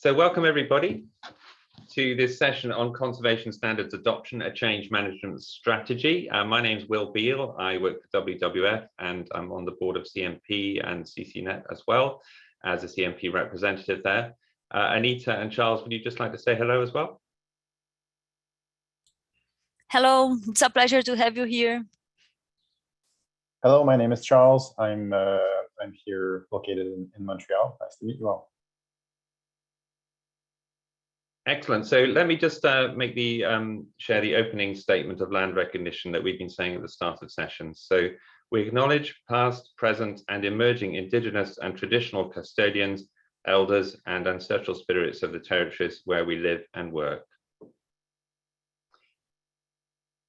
So welcome everybody to this session on conservation standards adoption, a change management strategy. My name is Will Beale. I work for WWF and I'm on the board of CMP and CCNet as well as a CMP representative there. Anita and Charles, would you just like to say hello as well? Hello, it's a pleasure to have you here. Hello, my name is Charles. I'm here located in Montreal. Nice to meet you all. Excellent. So let me just share the opening statement of land recognition that we've been saying at the start of sessions. So we acknowledge past, present, and emerging Indigenous and traditional custodians, elders, and ancestral spirits of the territories where we live and work.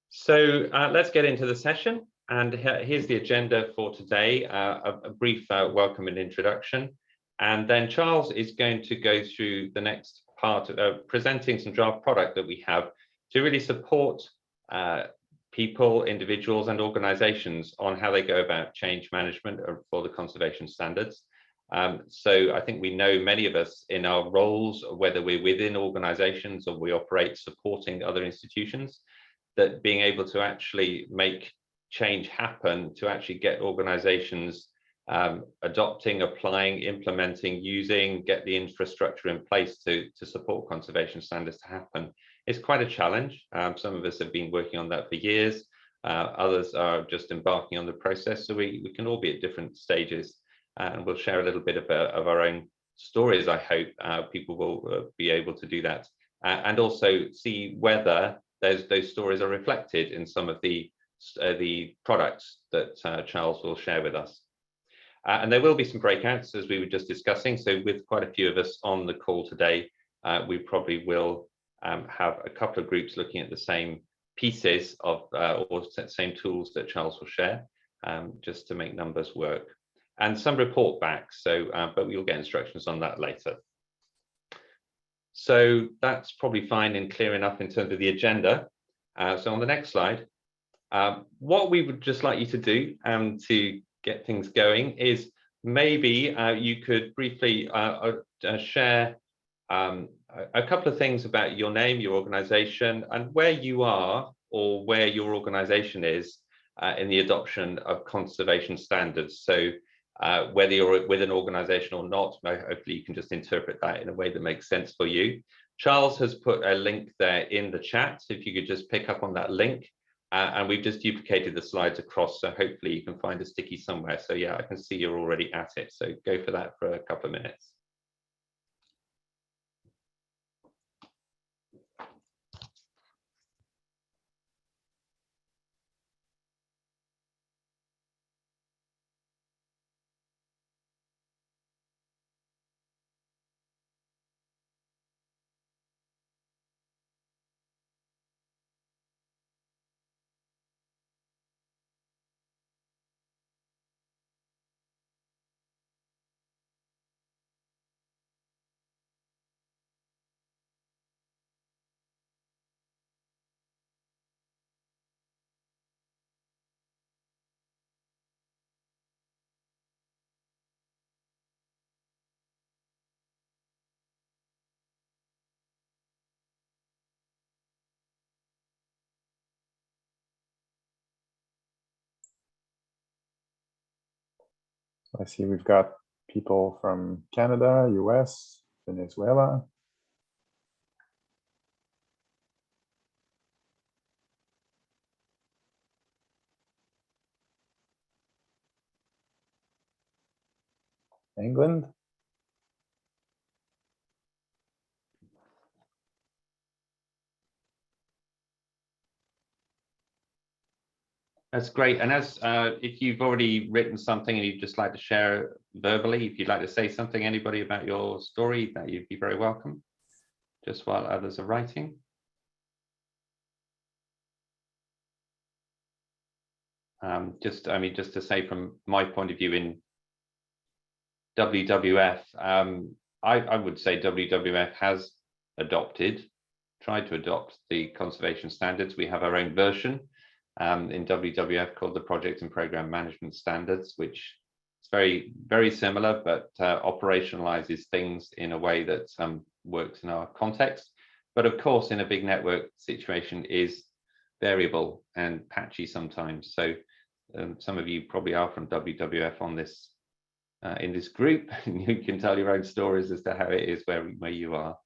So let's get into the session. And here's the agenda for today, a brief welcome and introduction. And then Charles is going to go through the next part of presenting some draft product that we have to really support people, individuals, and organizations on how they go about change management for the conservation standards. So I think we know many of us in our roles, whether we're within organizations or we operate supporting other institutions, that being able to actually make change happen, to actually get organizations adopting, applying, implementing, using, get the infrastructure in place to support conservation standards to happen is quite a challenge. Some of us have been working on that for years. Others are just embarking on the process. So we can all be at different stages, and we'll share a little bit of our own stories. I hope people will be able to do that and also see whether those stories are reflected in some of the products that Charles will share with us. And there will be some breakouts, as we were just discussing. So with quite a few of us on the call today, we probably will have a couple of groups looking at the same pieces of or same tools that Charles will share, just to make numbers work. And some report back, so but we'll get instructions on that later. So that's probably fine and clear enough in terms of the agenda. So on the next slide, what we would just like you to do to get things going is maybe you could briefly share a couple of things about your name, your organization, and where you are or where your organization is in the adoption of conservation standards. So whether you're with an organization or not, hopefully you can just interpret that in a way that makes sense for you. Charles has put a link there in the chat, so if you could just pick up on that link. And we've just duplicated the slides across, so hopefully you can find a sticky somewhere. So yeah, I can see you're already at it. So go for that for a couple of minutes. I see we've got people from Canada, US, Venezuela. England. That's great. And as if you've already written something and you'd just like to share verbally, if you'd like to say something, anybody about your story, that you'd be very welcome, just while others are writing. Just to say from my point of view in WWF, I would say WWF has tried to adopt the conservation standards. We have our own version in WWF called the Project and Program Management Standards, which is very, very similar, but operationalizes things in a way that works in our context. But of course, in a big network situation is variable and patchy sometimes. So some of you probably are from WWF on this in this group, and you can tell your own stories as to how it is where you are.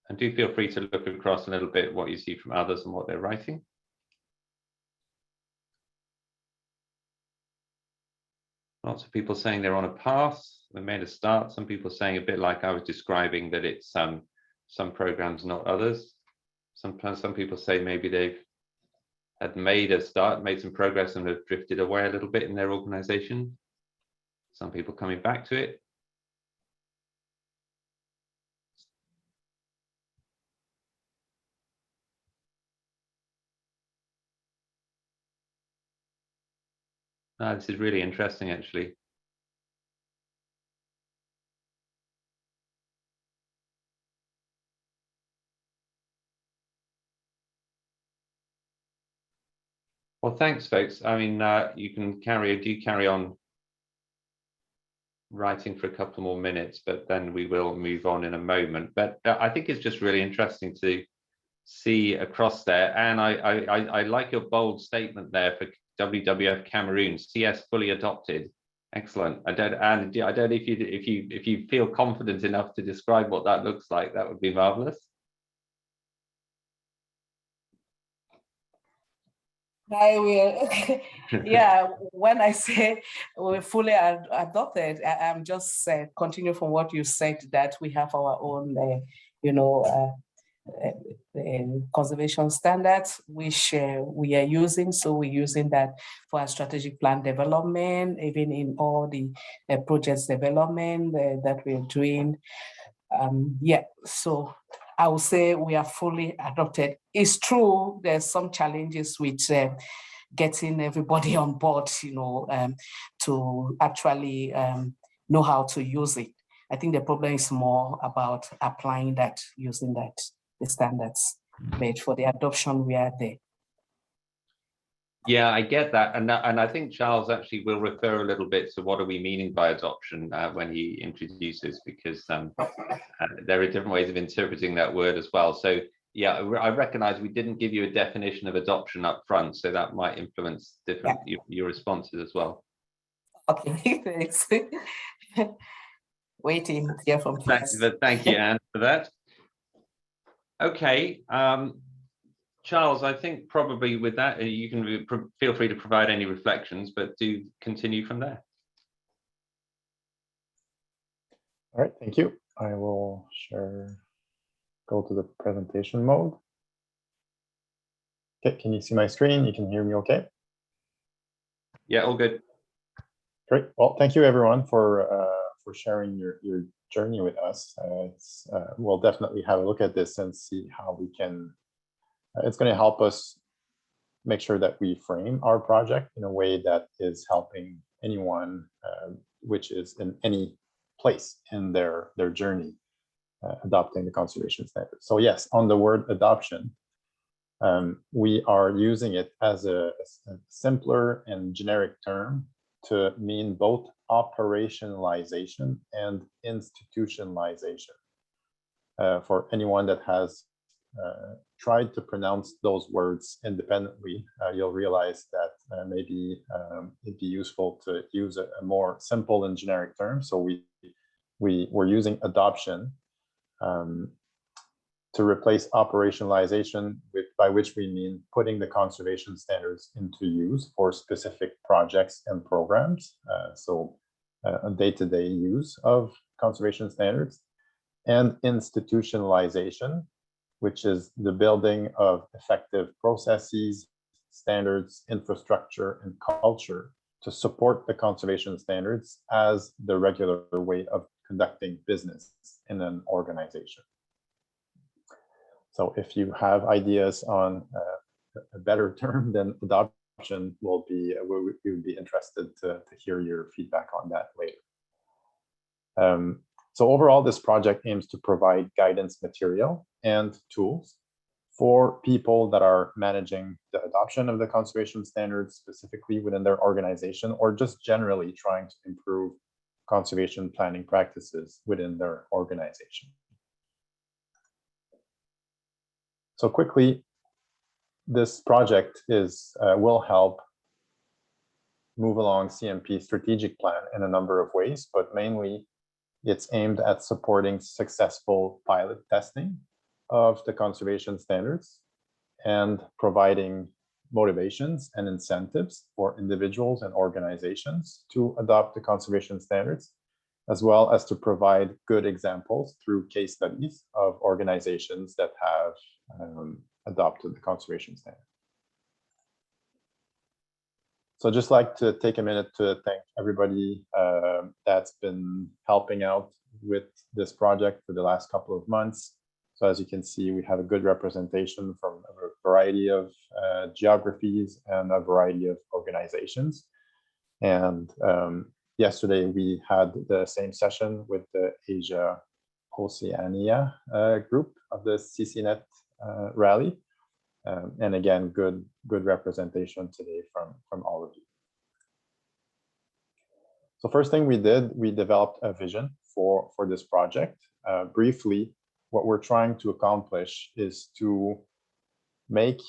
And do feel free to look across a little bit what you see from others and what they're writing. Lots of people saying they're on a path, they made a start. Some people saying a bit like I was describing, that it's some programs, not others. Sometimes some people say maybe they've had made a start, made some progress, and have drifted away a little bit in their organization. Some people coming back to it. This is really interesting, actually. Well, thanks, folks. I mean, you can carry on writing for a couple more minutes, but then we will move on in a moment. But I think it's just really interesting to see across there, and I like your bold statement there for WWF Cameroon, CS fully adopted. Excellent. I don't know if you feel confident enough to describe what that looks like. That would be marvelous. I will. Yeah, when I say we're fully adopted, I'm just continue from what you said, that we have our own, conservation standards which we are using. So we're using that for our strategic plan development, even in all the projects development that we're doing. Yeah, so I would say we are fully adopted. It's true, there's some challenges with getting everybody on board, to actually know how to use it. I think the problem is more about applying that, using that, the standards. But for the adoption, we are there. Yeah, I get that. And I think Charles actually will refer a little bit to what are we meaning by adoption when he introduces, because there are different ways of interpreting that word as well. So yeah, I recognize we didn't give you a definition of adoption up front, so that might influence different your responses as well. Okay, thanks. Waiting to hear from you. Thank you, Anne, for that. Okay. Charles, I think probably with that, you can feel free to provide any reflections, but do continue from there. All right, thank you. I will go to the presentation mode. Okay, can you see my screen? You can hear me okay? Yeah, all good. Great. Well, thank you everyone for sharing your journey with us. We'll definitely have a look at this and see how we can. It's going to help us make sure that we frame our project in a way that is helping anyone which is in any place in their journey adopting the conservation standards. So yes, on the word adoption, we are using it as a simpler and generic term to mean both operationalization and institutionalization. For anyone that has tried to pronounce those words independently, you'll realize that maybe it'd be useful to use a more simple and generic term. So we're using adoption to replace operationalization, by which we mean putting the conservation standards into use for specific projects and programs. So a day-to-day use of conservation standards, and institutionalization, which is the building of effective processes, standards, infrastructure, and culture to support the conservation standards as the regular way of conducting business in an organization. So if you have ideas on a better term than adoption, we would be interested to hear your feedback on that later. So overall, this project aims to provide guidance material and tools for people that are managing the adoption of the conservation standards specifically within their organization, or just generally trying to improve conservation planning practices within their organization. So quickly, this project will help move along CMP strategic plan in a number of ways, but mainly it's aimed at supporting successful pilot testing of the conservation standards and providing motivations and incentives for individuals and organizations to adopt the conservation standards, as well as to provide good examples through case studies of organizations that have adopted the conservation standard. So just like to take a minute to thank everybody that's been helping out with this project for the last couple of months. So as you can see, we have a good representation from a variety of geographies and a variety of organizations. And yesterday we had the same session with the Asia Oceania group of the CCNet Rally. And again, good representation today from all of you. So first thing we did, we developed a vision for this project. Briefly, what we're trying to accomplish is to make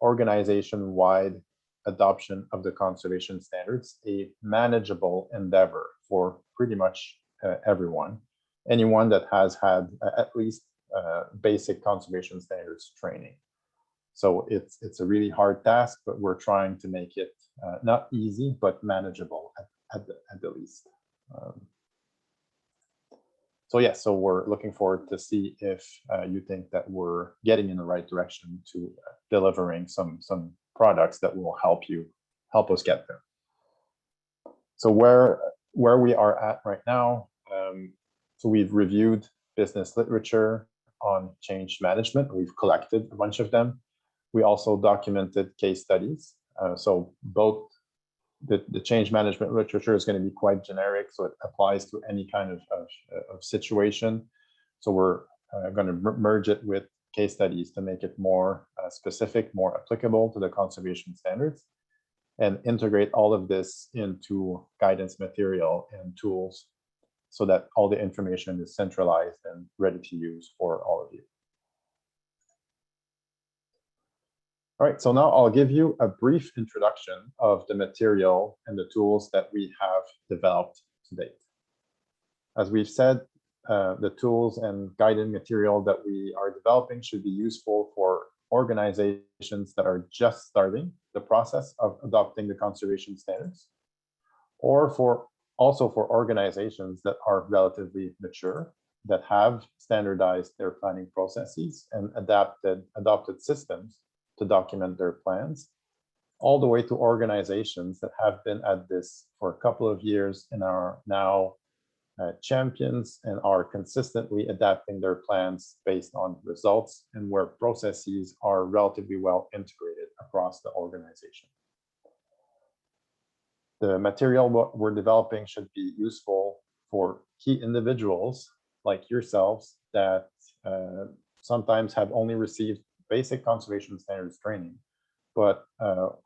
organization-wide adoption of the conservation standards a manageable endeavor for pretty much everyone, anyone that has had at least basic conservation standards training. So it's a really hard task, but we're trying to make it not easy, but manageable at the least. So yeah, so we're looking forward to see if you think that we're getting in the right direction to delivering some products that will help us get there. So where we are at right now, so we've reviewed business literature on change management. We've collected a bunch of them. We also documented case studies. So both the change management literature is going to be quite generic, so it applies to any kind of situation. So we're going to merge it with case studies to make it more specific, more applicable to the conservation standards, and integrate all of this into guidance material and tools so that all the information is centralized and ready to use for all of you. All right, so now I'll give you a brief introduction of the material and the tools that we have developed to date. As we've said, the tools and guidance material that we are developing should be useful for organizations that are just starting the process of adopting the conservation standards, or also for organizations that are relatively mature, that have standardized their planning processes and adopted systems to document their plans, all the way to organizations that have been at this for a couple of years and are now champions and are consistently adapting their plans based on results and where processes are relatively well integrated across the organization. The material what we're developing should be useful for key individuals like yourselves that sometimes have only received basic conservation standards training, but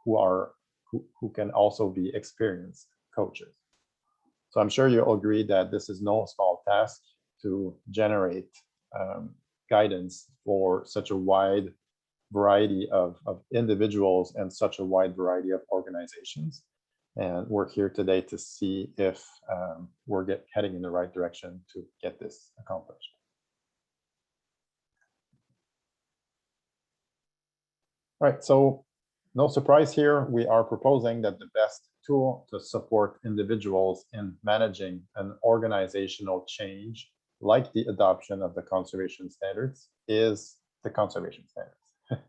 who can also be experienced coaches. So I'm sure you'll agree that this is no small task to generate guidance for such a wide variety of individuals and such a wide variety of organizations. And we're here today to see if we're heading in the right direction to get this accomplished. All right, so no surprise here, we are proposing that the best tool to support individuals in managing an organizational change, like the adoption of the conservation standards, is the conservation standards.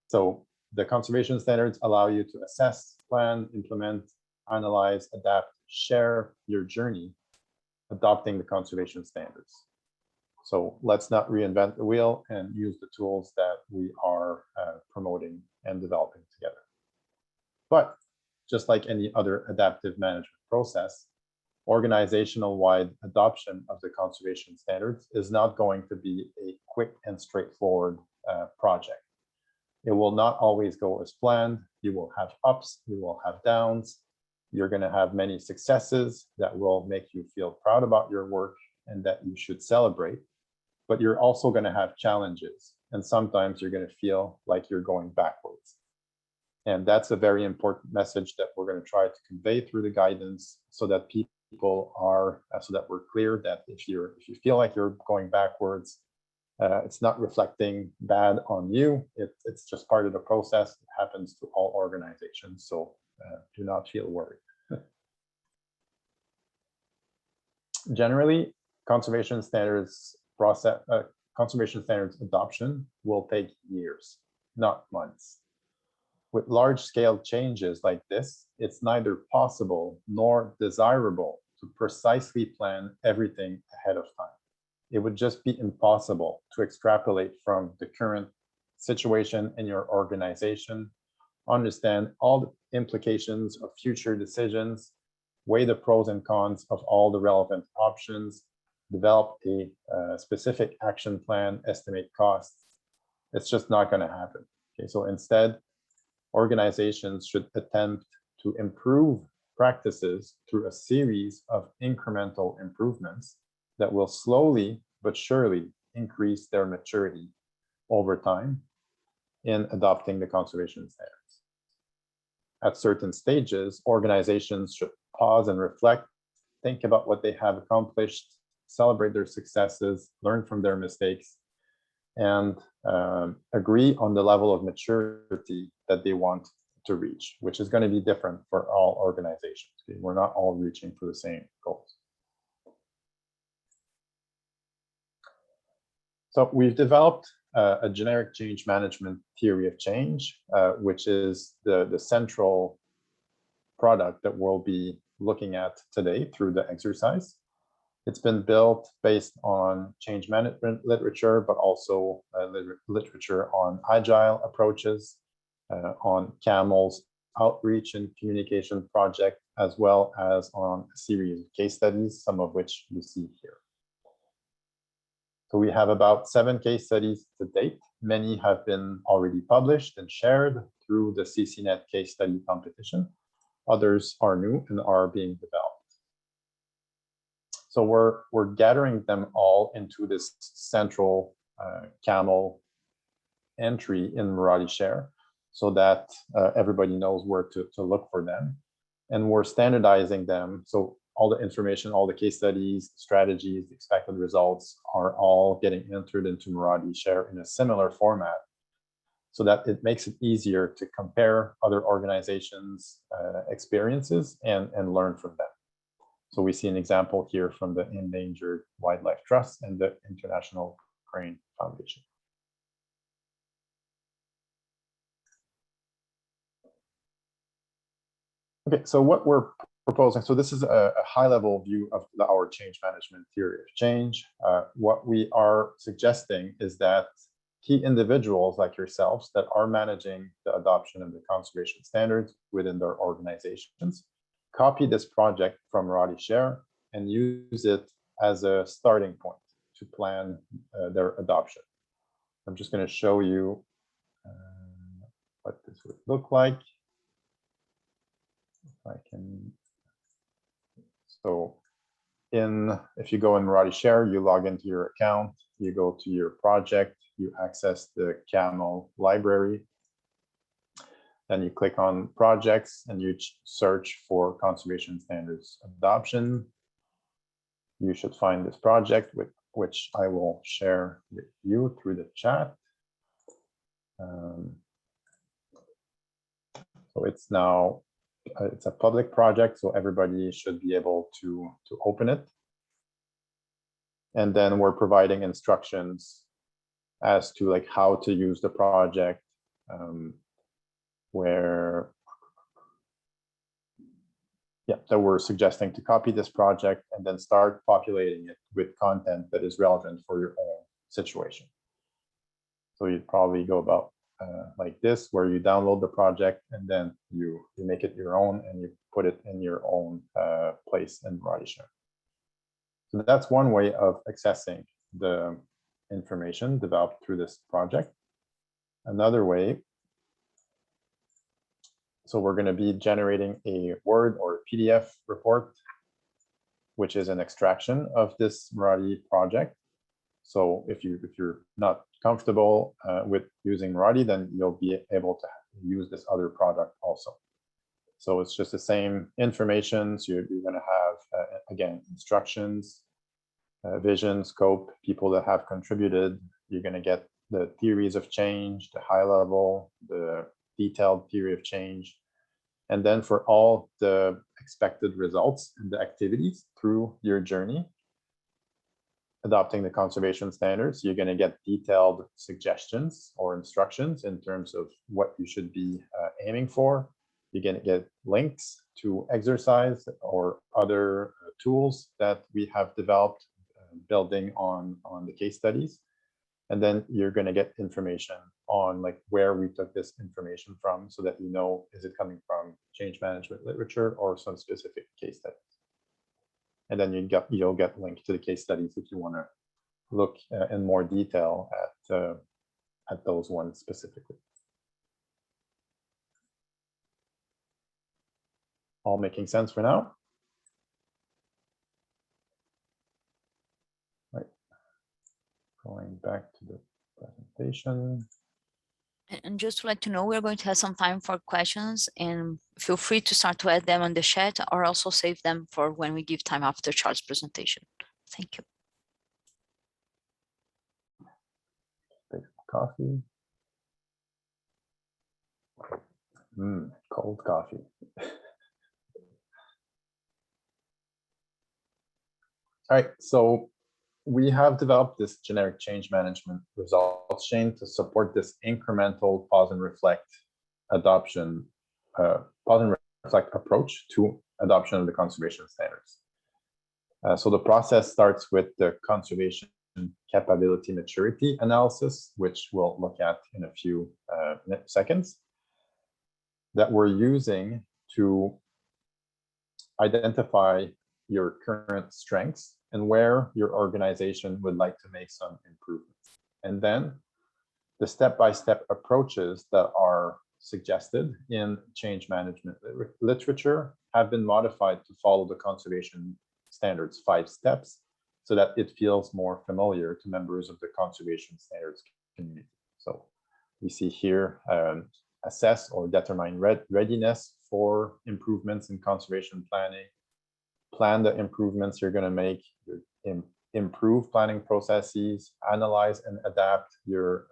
So the conservation standards allow you to assess, plan, implement, analyze, adapt, share your journey adopting the conservation standards. So let's not reinvent the wheel and use the tools that we are promoting and developing together. But just like any other adaptive management process, organizational-wide adoption of the conservation standards is not going to be a quick and straightforward process. project. It will not always go as planned. You will have ups, you will have downs. You're going to have many successes that will make you feel proud about your work and that you should celebrate. But you're also going to have challenges. And sometimes you're going to feel like you're going backwards. And that's a very important message that we're going to try to convey through the guidance so that people are, so that we're clear that if you feel like you're going backwards, it's not reflecting bad on you. It's just part of the process. It happens to all organizations. So do not feel worried. Generally, conservation standards adoption will take years, not months. With large-scale changes like this, it's neither possible nor desirable to precisely plan everything ahead of time. It would just be impossible to extrapolate from the current situation in your organization, understand all the implications of future decisions, weigh the pros and cons of all the relevant options, develop a specific action plan, estimate costs. It's just not going to happen. Okay, so instead, organizations should attempt to improve practices through a series of incremental improvements that will slowly but surely increase their maturity over time in adopting the conservation standards. At certain stages, organizations should pause and reflect, think about what they have accomplished, celebrate their successes, learn from their mistakes, and agree on the level of maturity that they want to reach, which is going to be different for all organizations. Okay? We're not all reaching for the same goals. So we've developed a generic change management theory of change, which is the central product that we'll be looking at today through the exercise. It's been built based on change management literature, but also literature on agile approaches, on CAMEL's outreach and communication project, as well as on a series of case studies, some of which you see here. So we have about 7 case studies to date. Many have been already published and shared through the CCNet case study competition. Others are new and are being developed. So we're gathering them all into this central CAMEL entry in Marathi Share so that everybody knows where to look for them. And we're standardizing them. So all the information, all the case studies, strategies, expected results are all getting entered into Marathi Share in a similar format so that it makes it easier to compare other organizations' experiences and learn from them. So we see an example here from the Endangered Wildlife Trust and the International Crane Foundation. Okay, so what we're proposing, so this is a high-level view of our change management theory of change. What we are suggesting is that key individuals like yourselves that are managing the adoption of the conservation standards within their organizations copy this project from Marathi Share and use it as a starting point to plan their adoption. I'm just going to show you what this would look like. If I can. So if you go in Marathi Share, you log into your account, you go to your project, you access the CAMEL library. Then you click on projects and you search for conservation standards adoption. You should find this project, which I will share with you through the chat. So it's now, it's a public project, so everybody should be able to open it. And then we're providing instructions as to like how to use the project, that we're suggesting to copy this project and then start populating it with content that is relevant for your own situation. So you'd probably go about like this, where you download the project and then you make it your own and you put it in your own place in Marathi Share. So that's one way of accessing the information developed through this project. another way. So we're going to be generating a Word or PDF report, which is an extraction of this Rally project. So if you're not comfortable with using Rally, then you'll be able to use this other product also. So it's just the same information. So you're going to have, again, instructions, vision, scope, people that have contributed. You're going to get the theories of change, the high level, the detailed theory of change. And then for all the expected results and the activities through your journey, adopting the conservation standards, you're going to get detailed suggestions or instructions in terms of what you should be aiming for. You're going to get links to exercise or other tools that we have developed building on the case studies. And then you're going to get information on like where we took this information from, so that you know, is it coming from change management literature or some specific case studies. And then you'll get linked to the case studies if you want to look in more detail at those ones specifically. All making sense for now? Right. Going back to the presentation. And just to let you know, we're going to have some time for questions, and feel free to start to add them on the chat or also save them for when we give time after Charles' presentation. Thank you. Take some coffee. Cold coffee. All right, so we have developed this generic change management results chain to support this incremental pause and reflect adoption, pause and reflect approach to adoption of the conservation standards. So the process starts with the conservation capability maturity analysis, which we'll look at in a few seconds, that we're using to identify your current strengths and where your organization would like to make some improvements. And then the step-by-step approaches that are suggested in change management literature have been modified to follow the conservation standards 5 steps, so that it feels more familiar to members of the conservation standards community. So we see here, assess or determine readiness for improvements in conservation planning, plan the improvements you're going to make, improve planning processes, analyze and adapt your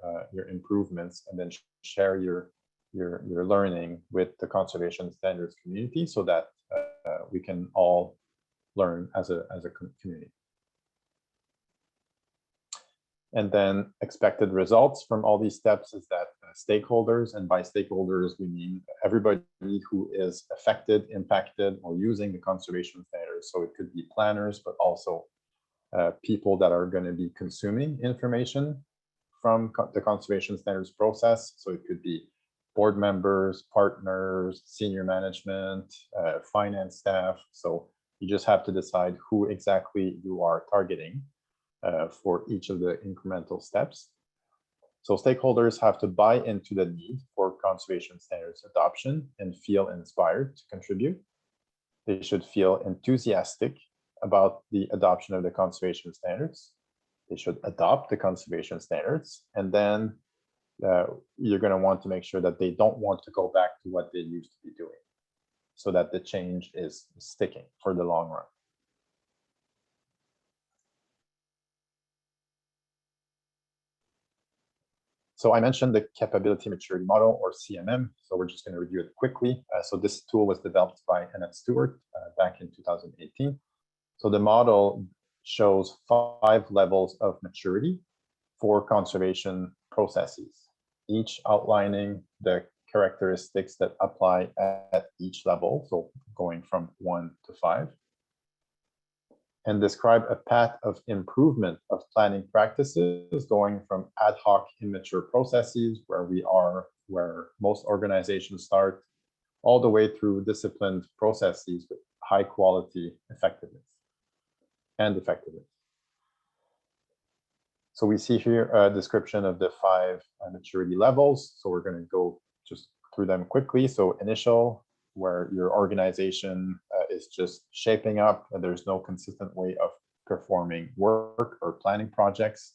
improvements, and then share your learning with the conservation standards community, so that we can all learn as a community. And then expected results from all these steps is that stakeholders, and by stakeholders we mean everybody who is affected, impacted, or using the conservation standards. So it could be planners, but also people that are going to be consuming information from the conservation standards process. So it could be board members, partners, senior management, finance staff. So you just have to decide who exactly you are targeting for each of the incremental steps. So stakeholders have to buy into the need for conservation standards adoption and feel inspired to contribute. They should feel enthusiastic about the adoption of the conservation standards. They should adopt the conservation standards, and then you're going to want to make sure that they don't want to go back to what they used to be doing, so that the change is sticking for the long run. So I mentioned the capability maturity model, or CMM. So we're just going to review it quickly. So this tool was developed by Annette Stewart back in 2018. So the model shows 5 levels of maturity for conservation processes, each outlining the characteristics that apply at each level, so going from 1 to 5, and describe a path of improvement of planning practices, going from ad hoc immature processes where most organizations start, all the way through disciplined processes with high quality effectiveness. So we see here a description of the 5 maturity levels. So we're going to go just through them quickly. So initial, where your organization is just shaping up and there's no consistent way of performing work or planning projects.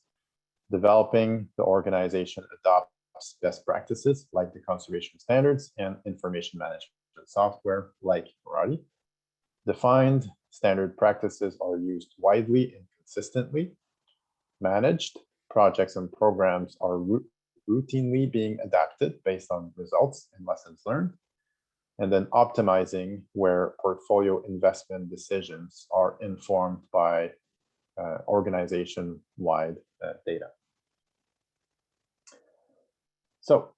Developing, the organization adopts best practices like the conservation standards and information management software like Rally. Defined, standard practices are used widely and consistently. Managed, projects and programs are routinely being adapted based on results and lessons learned. And then optimizing, where portfolio investment decisions are informed by organization-wide data. So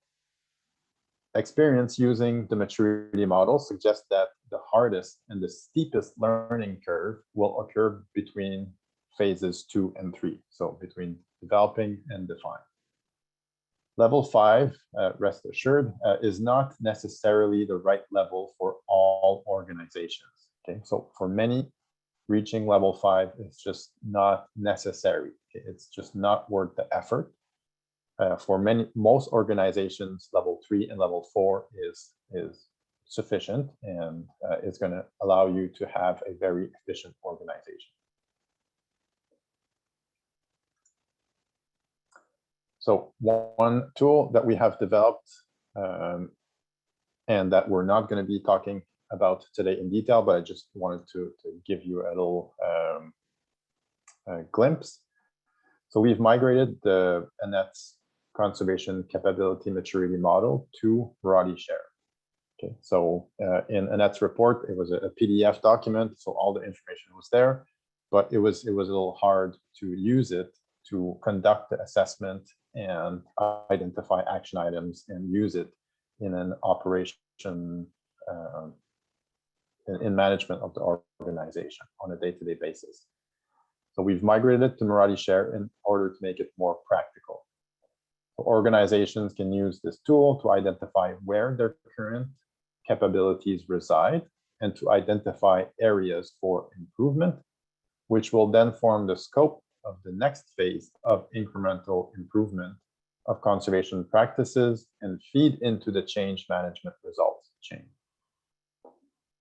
experience using the maturity model suggests that the hardest and the steepest learning curve will occur between phases 2 and 3, so between developing and define. Level 5, rest assured, is not necessarily the right level for all organizations. Okay, so for many, reaching level 5 is just not necessary. Okay? It's just not worth the effort. For most organizations, level 3 and level 4 is sufficient and is going to allow you to have a very efficient organization. So one tool that we have developed and that we're not going to be talking about today in detail, but I just wanted to give you a little glimpse. So we've migrated the Anet's conservation capability maturity model to RoadShare. Okay, so in Anet's report, it was a PDF document, so all the information was there, but it was a little hard to use it to conduct the assessment and identify action items and use it in an operation in management of the organization on a day-to-day basis. So we've migrated it to RoadShare in order to make it more practical. So organizations can use this tool to identify where their current capabilities reside and to identify areas for improvement, which will then form the scope of the next phase of incremental improvement of conservation practices and feed into the change management results chain.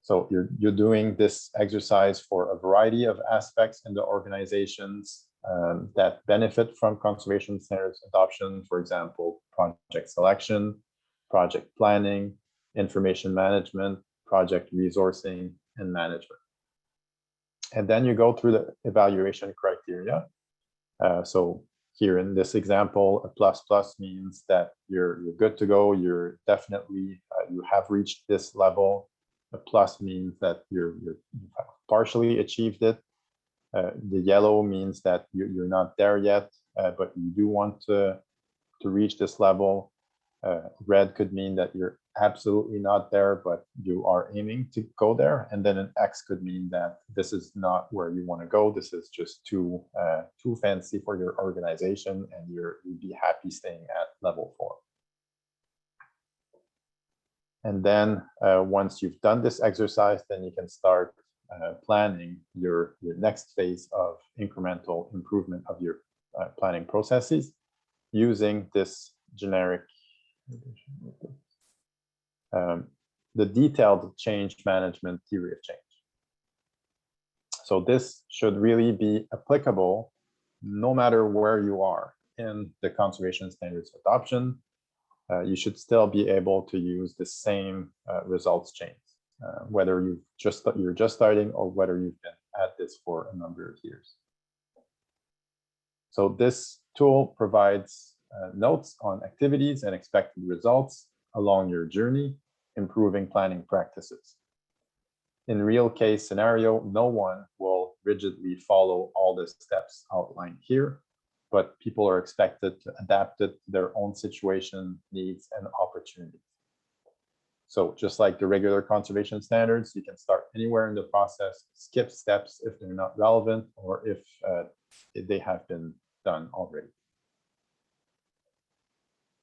So you're doing this exercise for a variety of aspects in the organizations that benefit from conservation standards adoption, for example, project selection, project planning, information management, project resourcing, and management. And then you go through the evaluation criteria. So here in this example, a plus means that you're good to go. You're definitely, you have reached this level. A plus means that you've partially achieved it. The yellow means that you're not there yet, but you do want to reach this level. Red could mean that you're absolutely not there, but you are aiming to go there. And then an X could mean that this is not where you want to go. This is just too fancy for your organization, and you'd be happy staying at level 4. And then once you've done this exercise, then you can start planning your next phase of incremental improvement of your planning processes using this generic the detailed change management theory of change. So this should really be applicable no matter where you are in the conservation standards adoption. You should still be able to use the same results chains, whether you're just starting or whether you've been at this for a number of years. So this tool provides notes on activities and expected results along your journey, improving planning practices. In real case scenario, no one will rigidly follow all the steps outlined here, but people are expected to adapt it to their own situation, needs, and opportunities. So just like the regular conservation standards, you can start anywhere in the process, skip steps if they're not relevant or if they have been done already.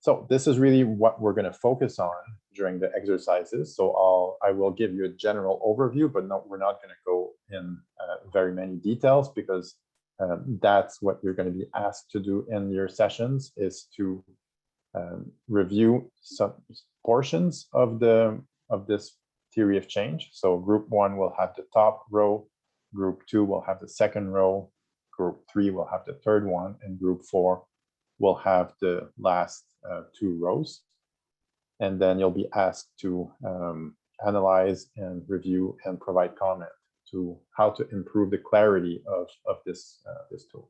So this is really what we're going to focus on during the exercises. So I will give you a general overview, but we're not going to go in very many details because that's what you're going to be asked to do in your sessions, is to review some portions of this theory of change. So group 1 will have the top row, group 2 will have the second row, group 3 will have the third one, and group 4 will have the last 2 rows. And then you'll be asked to analyze and review and provide comment to how to improve the clarity of this tool.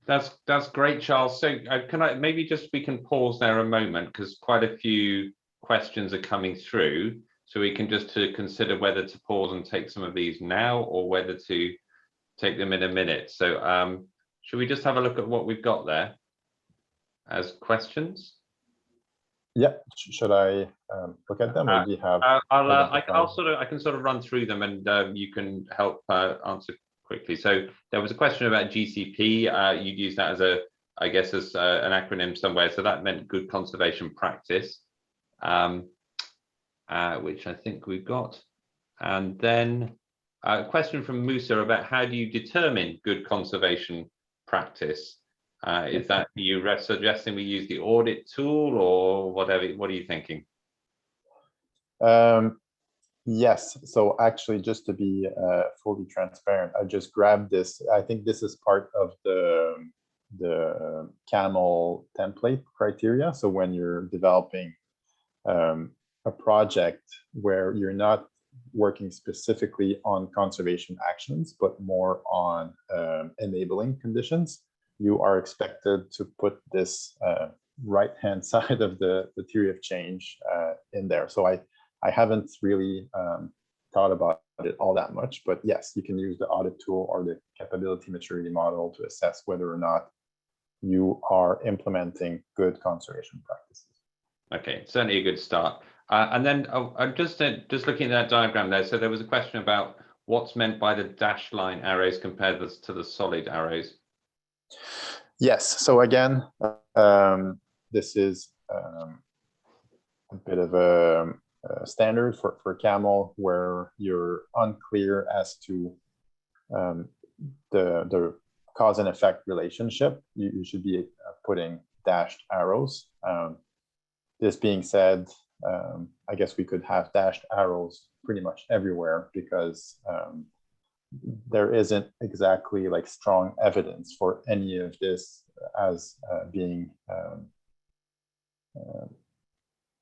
That's great, Charles. So can I maybe just, we can pause there a moment, because quite a few questions are coming through, so we can just to consider whether to pause and take some of these now or whether to take them in a minute. So should we just have a look at what we've got there as questions? Yeah, should I look at them, or do you have? I can sort of run through them, and you can help answer quickly. So there was a question about GCP. You'd use that as an acronym somewhere. So that meant good conservation practice, which I think we've got. And then a question from Musa about how do you determine good conservation practice? Is that you suggesting we use the audit tool or whatever? What are you thinking? Yes. So actually, just to be fully transparent, I just grabbed this. I think this is part of the CAMEL template criteria. So when you're developing a project where you're not working specifically on conservation actions, but more on enabling conditions, you are expected to put this right-hand side of the theory of change in there. So I haven't really thought about it all that much, but yes, you can use the audit tool or the capability maturity model to assess whether or not you are implementing good conservation practices. Okay, certainly a good start. And then I'm just looking at that diagram there. So there was a question about what's meant by the dashed line arrows compared to the solid arrows. Yes. So again, this is a bit of a standard for CAMEL, where you're unclear as to the cause and effect relationship. You should be putting dashed arrows. This being said, I guess we could have dashed arrows pretty much everywhere, because there isn't exactly like strong evidence for any of this as being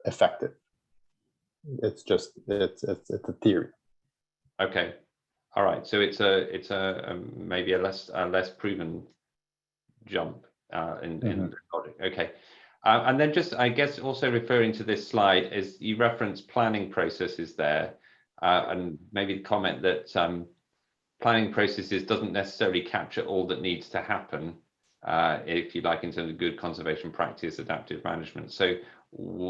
effective. It's just it's a theory. Okay, all right. So it's a maybe a less proven jump in the logic. Okay. And then just, I guess, also referring to this slide, is you reference planning processes there, and maybe the comment that planning processes doesn't necessarily capture all that needs to happen, if you like, in terms of good conservation practice, adaptive management. So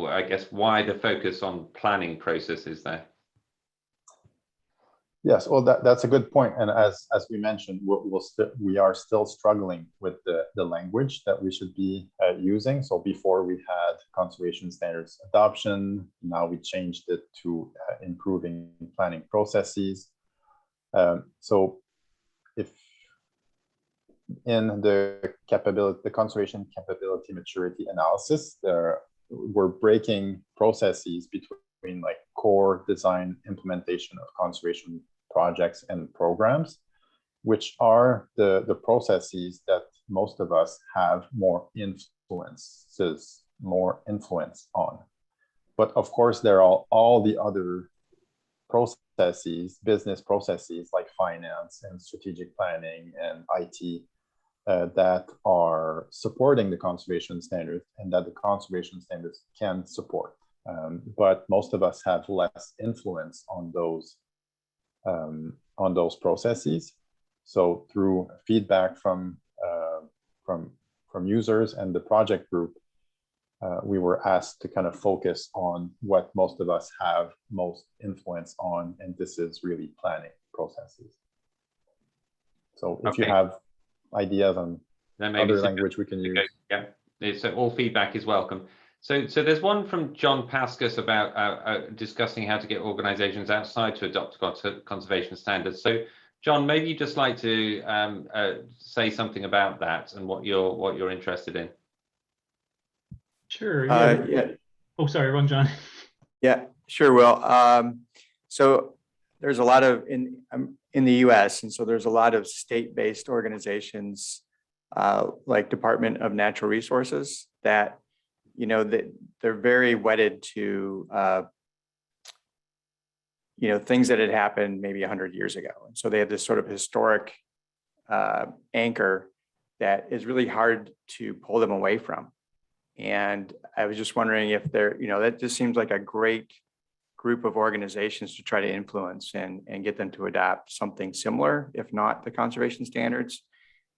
I guess why the focus on planning processes there? Yes, well, that's a good point. And as we mentioned, we are still struggling with the language that we should be using. So before we had conservation standards adoption, now we changed it to improving planning processes. So if in the conservation capability maturity analysis, we're breaking processes between like core design implementation of conservation projects and programs, which are the processes that most of us have more influence on. But of course, there are all the other processes, business processes like finance and strategic planning and IT, that are supporting the conservation standards and that the conservation standards can support. But most of us have less influence on those processes. So through feedback from users and the project group, we were asked to kind of focus on what most of us have most influence on, and this is really planning processes. So if you have ideas on other language we can use. Yeah, so all feedback is welcome. So there's one from John Pascus about discussing how to get organizations outside to adopt conservation standards. So John, maybe you'd just like to say something about that and what you're interested in. Sure. Yeah. Yeah. Oh, sorry, wrong John. Yeah, sure. Will. So there's a lot of in the U.S. and so there's a lot of state-based organizations like Department of Natural Resources that, you know, that they're very wedded to you know, things that had happened maybe 100 years ago, and so they have this sort of historic anchor that is really hard to pull them away from. And I was just wondering if there, you know, that just seems like a great group of organizations to try to influence and get them to adopt something similar, if not the conservation standards.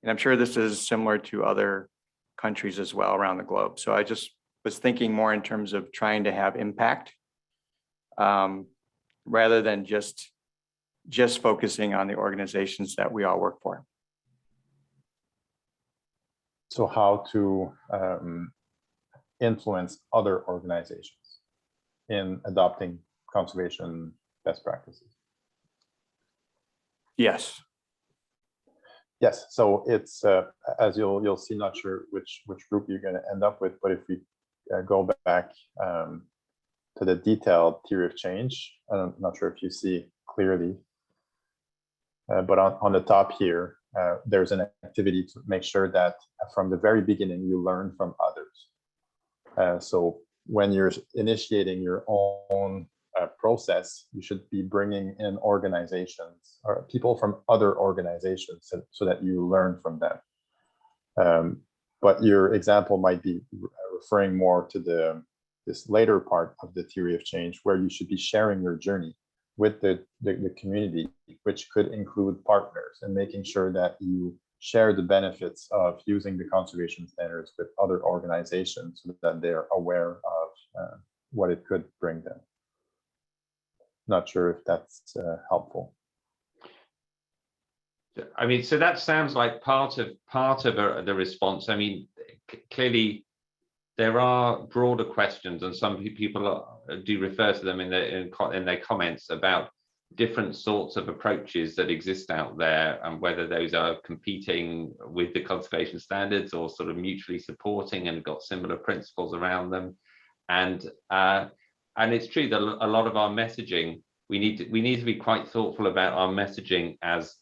And I'm sure this is similar to other countries as well around the globe. So I just was thinking more in terms of trying to have impact rather than just focusing on the organizations that we all work for. So how to influence other organizations in adopting conservation best practices? Yes. Yes, so it's as you'll see, not sure which group you're going to end up with, but if we go back to the detailed theory of change, I'm not sure if you see clearly, but on the top here, there's an activity to make sure that from the very beginning you learn from others. So when you're initiating your own process, you should be bringing in organizations or people from other organizations so that you learn from them. But your example might be referring more to this later part of the theory of change, where you should be sharing your journey with the community, which could include partners, and making sure that you share the benefits of using the conservation standards with other organizations so that they're aware of what it could bring them. Not sure if that's helpful. I mean, so that sounds like part of the response. I mean, clearly there are broader questions, and some people do refer to them in their comments about different sorts of approaches that exist out there, and whether those are competing with the conservation standards or sort of mutually supporting and got similar principles around them. And it's true that a lot of our messaging, we need to be quite thoughtful about our messaging as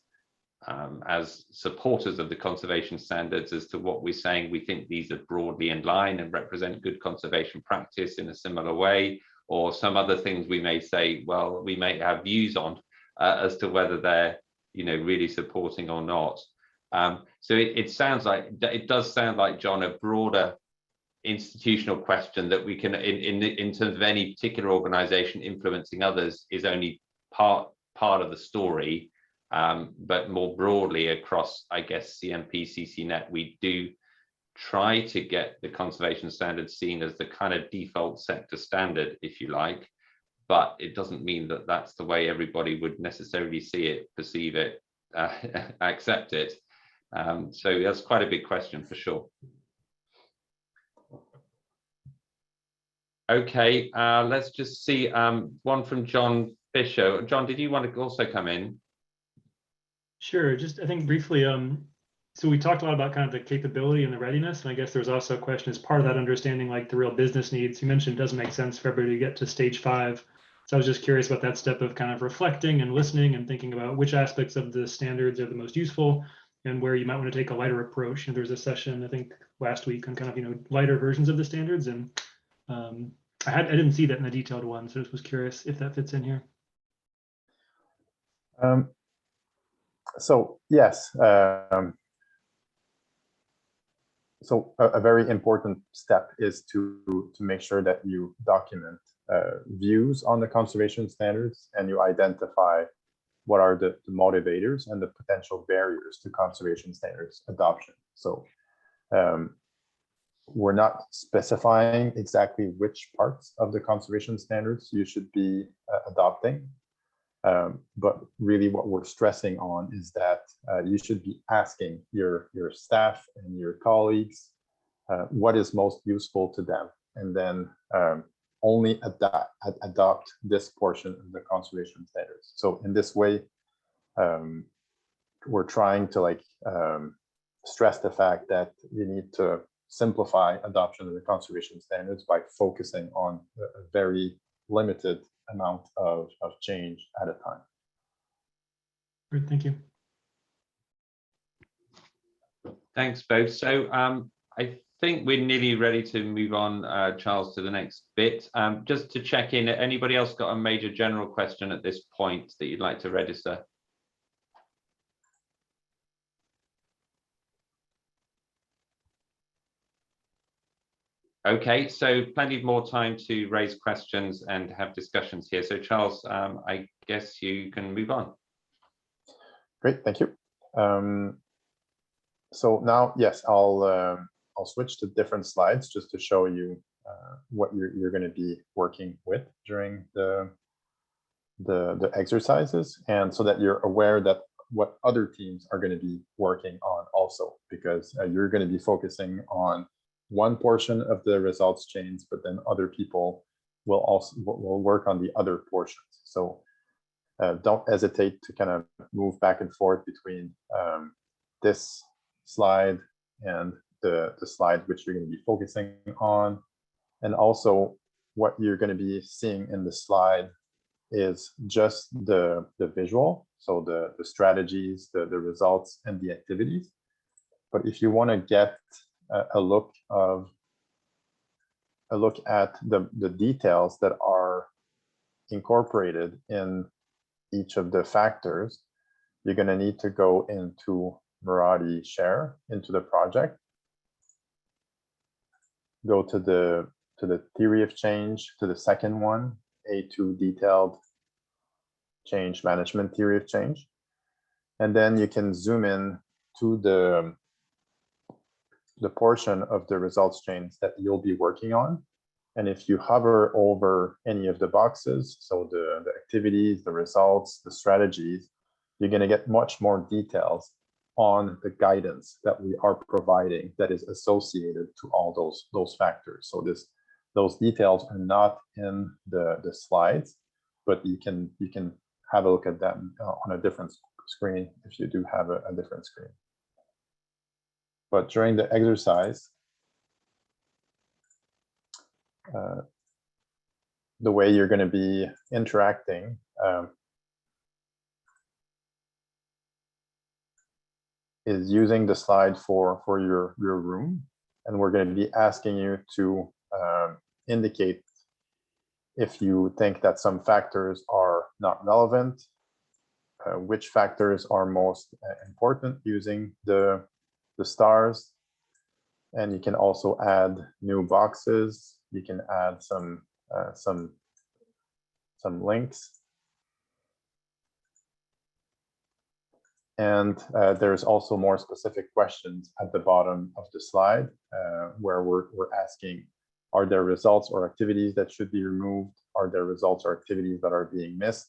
supporters of the conservation standards as to what we're saying. We think these are broadly in line and represent good conservation practice in a similar way, or some other things we may say, well, we may have views on as to whether they're, you know, really supporting or not. So it does sound like, John, a broader institutional question that we can, in terms of any particular organization influencing others, is only part of the story. But more broadly across, I guess, CMP, CCNet, we do try to get the conservation standards seen as the kind of default sector standard, if you like, but it doesn't mean that that's the way everybody would necessarily see it, perceive it, accept it. So that's quite a big question for sure. Okay, let's just see one from John Fisher. John, did you want to also come in? Sure. Just I think briefly, so we talked a lot about kind of the capability and the readiness, and I guess there's also a question as part of that understanding, like the real business needs. You mentioned it doesn't make sense for everybody to get to stage 5. So I was just curious about that step of kind of reflecting and listening and thinking about which aspects of the standards are the most useful and where you might want to take a lighter approach. And there's a session, I think, last week on kind of, you know, lighter versions of the standards. And I didn't see that in the detailed one, so I just was curious if that fits in here. So yes, so a very important step is to make sure that you document views on the conservation standards, and you identify what are the motivators and the potential barriers to conservation standards adoption. So we're not specifying exactly which parts of the conservation standards you should be adopting. But really what we're stressing on is that you should be asking your staff and your colleagues what is most useful to them, and then only adopt this portion of the conservation standards. So in this way, we're trying to like stress the fact that you need to simplify adoption of the conservation standards by focusing on a very limited amount of change at a time. Great, thank you. Thanks both. So I think we're nearly ready to move on, Charles, to the next bit. Just to check in, anybody else got a major general question at this point that you'd like to register? Okay, so plenty more time to raise questions and have discussions here. So Charles, I guess you can move on. Great, thank you. So now, yes, I'll switch to different slides just to show you what you're going to be working with during the exercises, and so that you're aware that what other teams are going to be working on also, because you're going to be focusing on one portion of the results chains, but then other people will also work on the other portions. So don't hesitate to kind of move back and forth between this slide and the slide which you're going to be focusing on. And also what you're going to be seeing in the slide is just the visual, so the strategies, the results, and the activities. But if you want to get a look at the details that are incorporated in each of the factors, you're going to need to go into Meraki Share, into the project, go to the theory of change, to the second one, A2 detailed change management theory of change, and then you can zoom in to the portion of the results chains that you'll be working on. And if you hover over any of the boxes, so the activities, the results, the strategies, you're going to get much more details on the guidance that we are providing that is associated to all those factors. So those details are not in the slides, but you can have a look at them on a different screen if you do have a different screen. But during the exercise, the way you're going to be interacting is using the slide for your room, and we're going to be asking you to indicate if you think that some factors are not relevant, which factors are most important using the stars. And you can also add new boxes. You can add some links. And there's also more specific questions at the bottom of the slide where we're asking, are there results or activities that should be removed? Are there results or activities that are being missed?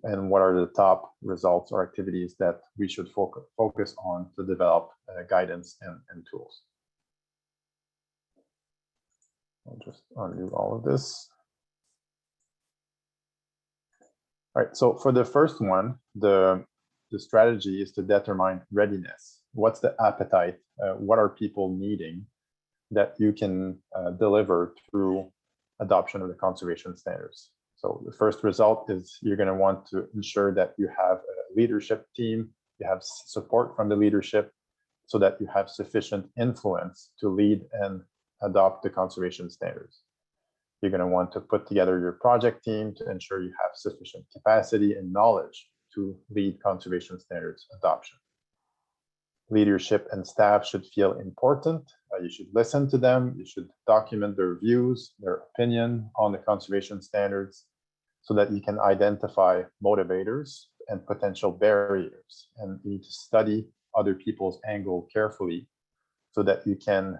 And what are the top results or activities that we should focus on to develop guidance and tools? I'll just undo all of this. All right, so for the first one, the strategy is to determine readiness. What's the appetite? What are people needing that you can deliver through adoption of the conservation standards? So the first result is you're going to want to ensure that you have a leadership team, you have support from the leadership, so that you have sufficient influence to lead and adopt the conservation standards. You're going to want to put together your project team to ensure you have sufficient capacity and knowledge to lead conservation standards adoption. Leadership and staff should feel important. You should listen to them. You should document their views, their opinion on the conservation standards, so that you can identify motivators and potential barriers. And you need to study other people's angle carefully so that you can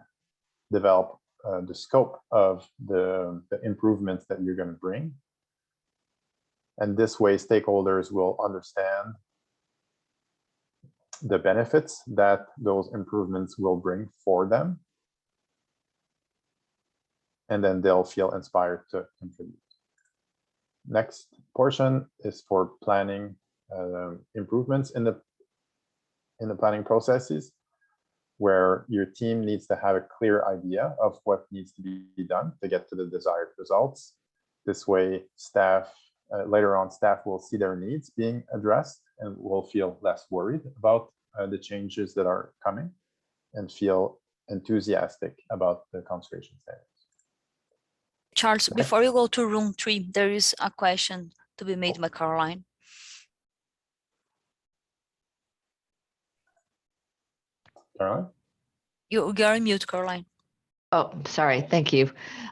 develop the scope of the improvements that you're going to bring. And this way, stakeholders will understand the benefits that those improvements will bring for them. And then they'll feel inspired to contribute. Next portion is for planning improvements in the in the planning processes, where your team needs to have a clear idea of what needs to be done to get to the desired results. This way, staff, later on, staff will see their needs being addressed and will feel less worried about the changes that are coming and feel enthusiastic about the conservation standards. Charles, before you go to room 3, there is a question to be made by Caroline. Caroline? You're on mute, Caroline. Oh, sorry. Thank you.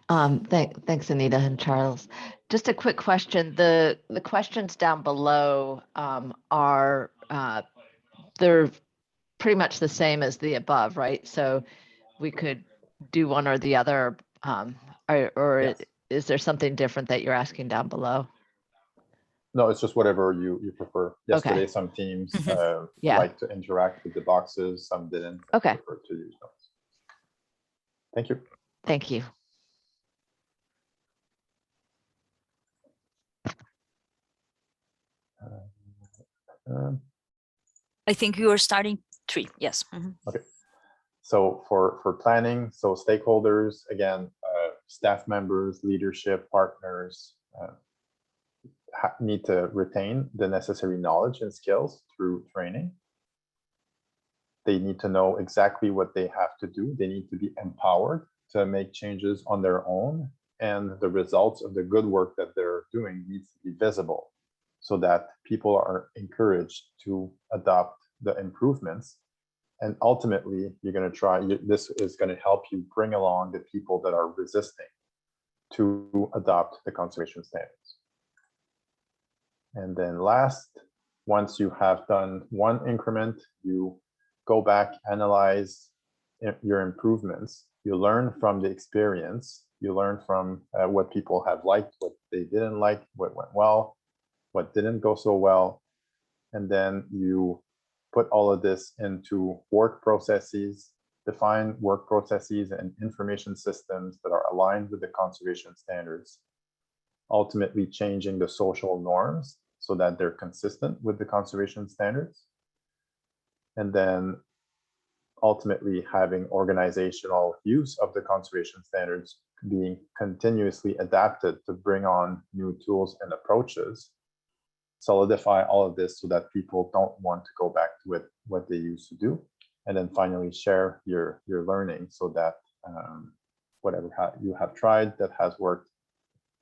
Thanks, Anita and Charles. Just a quick question. The questions down below are they're pretty much the same as the above, right? So we could do one or the other, or Yes. is there something different that you're asking down below? No, it's just whatever you prefer. Yesterday, Okay. some teams Yeah. like to interact with the boxes, some didn't. Okay. Prefer to use those. Thank you. Thank you. I think you are starting 3. Yes. Okay. So for planning, so stakeholders, again, staff members, leadership, partners need to retain the necessary knowledge and skills through training. They need to know exactly what they have to do. They need to be empowered to make changes on their own, and the results of the good work that they're doing needs to be visible so that people are encouraged to adopt the improvements. And ultimately, you're going to try, this is going to help you bring along the people that are resisting to adopt the conservation standards. And then last, once you have done one increment, you go back, analyze your improvements. You learn from the experience. You learn from what people have liked, what they didn't like, what went well, what didn't go so well. And then you put all of this into work processes, define work processes and information systems that are aligned with the conservation standards, ultimately changing the social norms so that they're consistent with the conservation standards. And then ultimately having organizational use of the conservation standards being continuously adapted to bring on new tools and approaches, solidify all of this so that people don't want to go back to what they used to do. And then finally share your learning so that whatever you have tried that has worked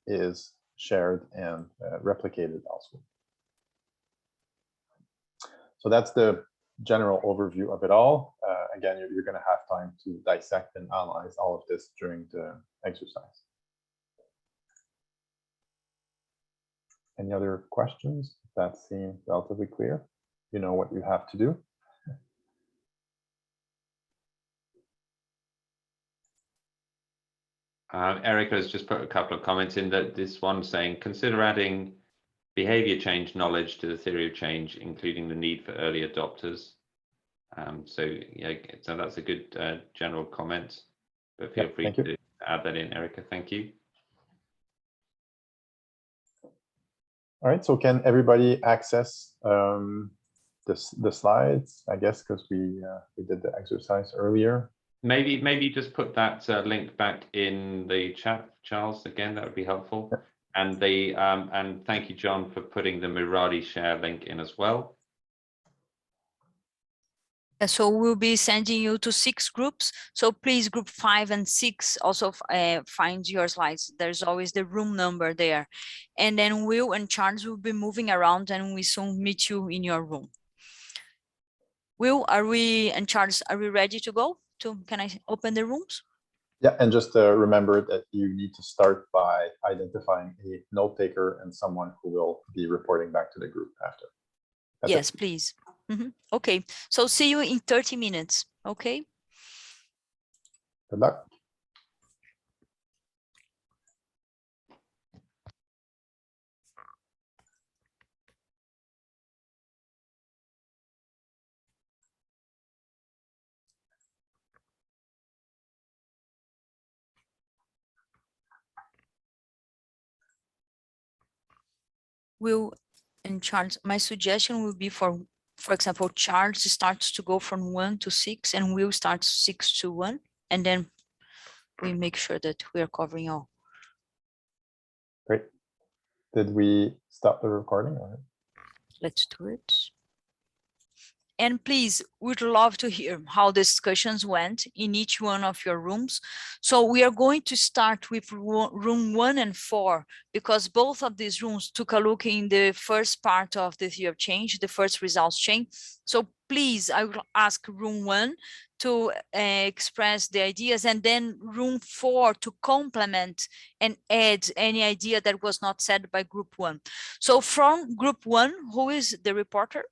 is shared and replicated elsewhere. So that's the general overview of it all. Again, you're going to have time to dissect and analyze all of this during the exercise. Any other questions? That seems relatively clear. You know what you have to do. Erica has just put a couple of comments in that this one saying, consider adding behavior change knowledge to the theory of change, including the need for early adopters. So yeah, so that's a good general comment, but feel free to add that in, Erica. Thank you. All right, so can everybody access the slides, I guess, because we did the exercise earlier. Maybe just put that link back in the chat, Charles, again, that would be helpful. Yeah. And and thank you, John, for putting the Mirati share link in as well. So we'll be sending you to 6 groups. So please, group 5 and 6 also find your slides. There's always the room number there. And then Will and Charles will be moving around and we soon meet you in your room. Will, and Charles, are we ready to go? Can I open the rooms? Yeah, and just remember that you need to start by identifying a note taker and someone who will be reporting back to the group after. That's yes, it. please. Okay, so see you in 30 minutes, okay? Good luck. Will and Charles, my suggestion will be for for example, Charles starts to go from 1 to 6 and Will starts 6 to 1, and then we make sure that we are covering all. Great. Did we stop the recording? Or? Let's do it. And please, we'd love to hear how the discussions went in each one of your rooms. So we are going to start with room 1 and 4, because both of these rooms took a look in the first part of the theory of change, the first results chain. So please, I will ask room 1 to express the ideas, and then room 4 to complement and add any idea that was not said by group 1. So from group 1, who is the reporter?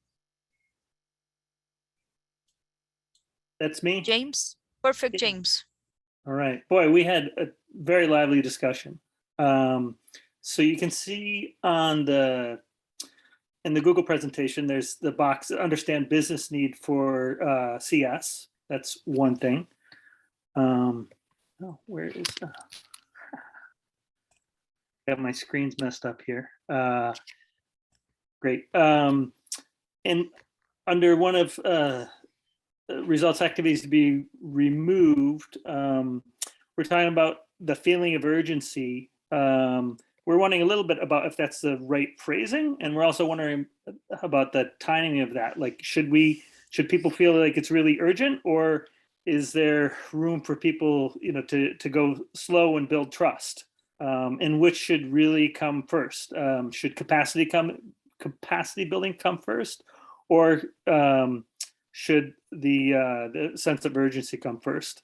That's me. James. Perfect, James. All right. Boy, we had a very lively discussion. So you can see on in the Google presentation, there's the box understand business need for CS. That's one thing. Oh, where is I got my screens messed up here. Great. And under one of results activities to be removed, we're talking about the feeling of urgency. We're wondering a little bit about if that's the right phrasing, and we're also wondering about the timing of that. Like, should people feel like it's really urgent, or is there room for people, to go slow and build trust? And which should really come first? Should capacity building come first, or should the sense of urgency come first?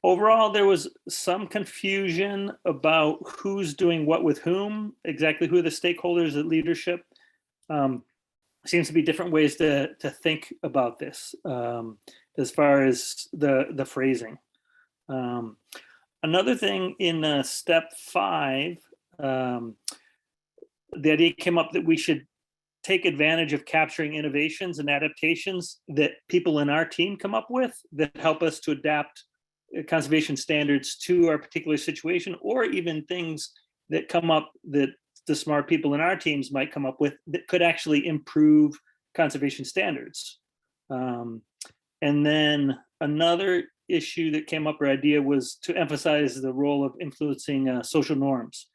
Overall, there was some confusion about who's doing what with whom, exactly who are the stakeholders at leadership. Seems to be different ways to think about this as far as the phrasing. Another thing in step 5, the idea came up that we should take advantage of capturing innovations and adaptations that people in our team come up with that help us to adapt conservation standards to our particular situation, or even things that come up that the smart people in our teams might come up with that could actually improve conservation standards. And then another issue that came up, or idea, was to emphasize the role of influencing social norms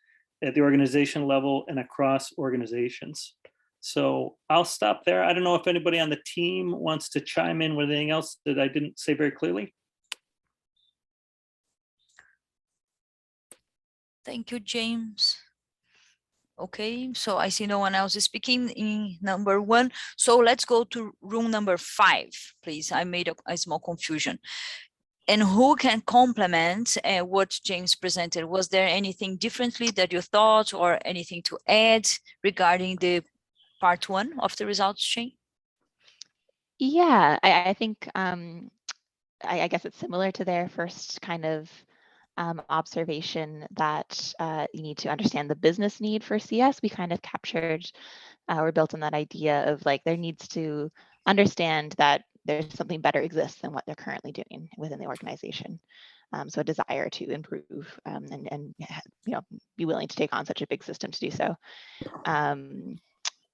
at the organization level and across organizations. So I'll stop there. I don't know if anybody on the team wants to chime in with anything else that I didn't say very clearly. Thank you, James. Okay, so I see no one else is speaking in number 1. So let's go to room number 5, please. I made a small confusion. And who can complement what James presented? Was there anything differently that you thought, or anything to add regarding the part 1 of the results chain? Yeah, I think I guess it's similar to their first kind of observation that you need to understand the business need for CS. We kind of captured or built on that idea of like there needs to understand that there's something better exists than what they're currently doing within the organization. So a desire to improve and be willing to take on such a big system to do so.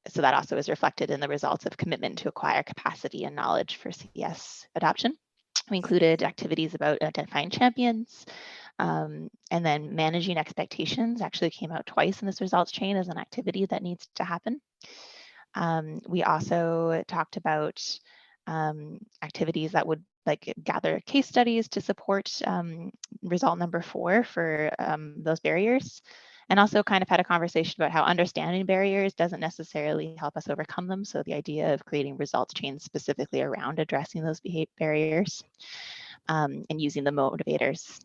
So that also is reflected in the results of commitment to acquire capacity and knowledge for CS adoption. We included activities about identifying champions, and then managing expectations actually came out twice in this results chain as an activity that needs to happen. We also talked about activities that would like gather case studies to support result number 4 for those barriers. And also kind of had a conversation about how understanding barriers doesn't necessarily help us overcome them. So the idea of creating results chains specifically around addressing those barriers and using the motivators.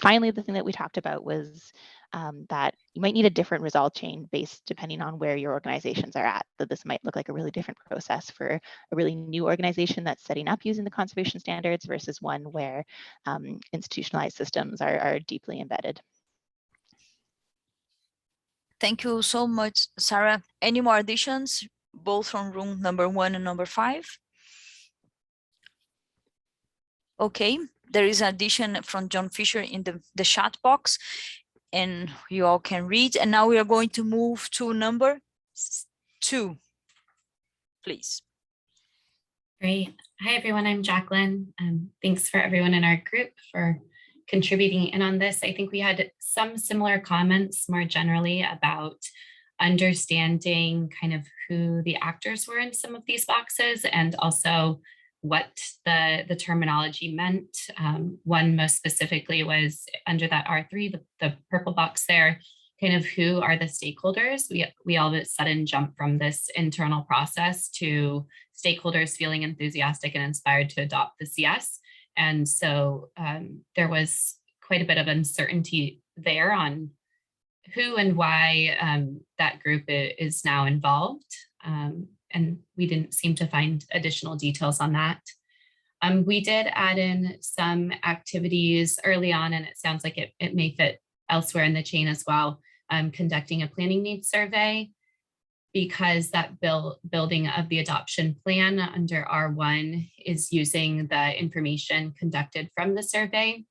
Finally, the thing that we talked about was that you might need a different result chain based depending on where your organizations are at. That this might look like a really different process for a really new organization that's setting up using the conservation standards versus one where institutionalized systems are deeply embedded. Thank you so much, Sarah. Any more additions, both from room number 1 and number 5? Okay, there is an addition from John Fisher in the chat box, and you all can read. And now we are going to move to number 2. please. Great. Hi, everyone. I'm Jacqueline. Thanks for everyone in our group for contributing in on this. I think we had some similar comments more generally about understanding kind of who the actors were in some of these boxes and also what the terminology meant. One most specifically was under that R3, the purple box there, kind of who are the stakeholders. We all of a sudden jump from this internal process to stakeholders feeling enthusiastic and inspired to adopt the CS. And so there was quite a bit of uncertainty there on who and why that group is now involved. And we didn't seem to find additional details on that. We did add in some activities early on, and it sounds like it may fit elsewhere in the chain as well, conducting a planning needs survey, because that building of the adoption plan under R1 is using the information conducted from the survey.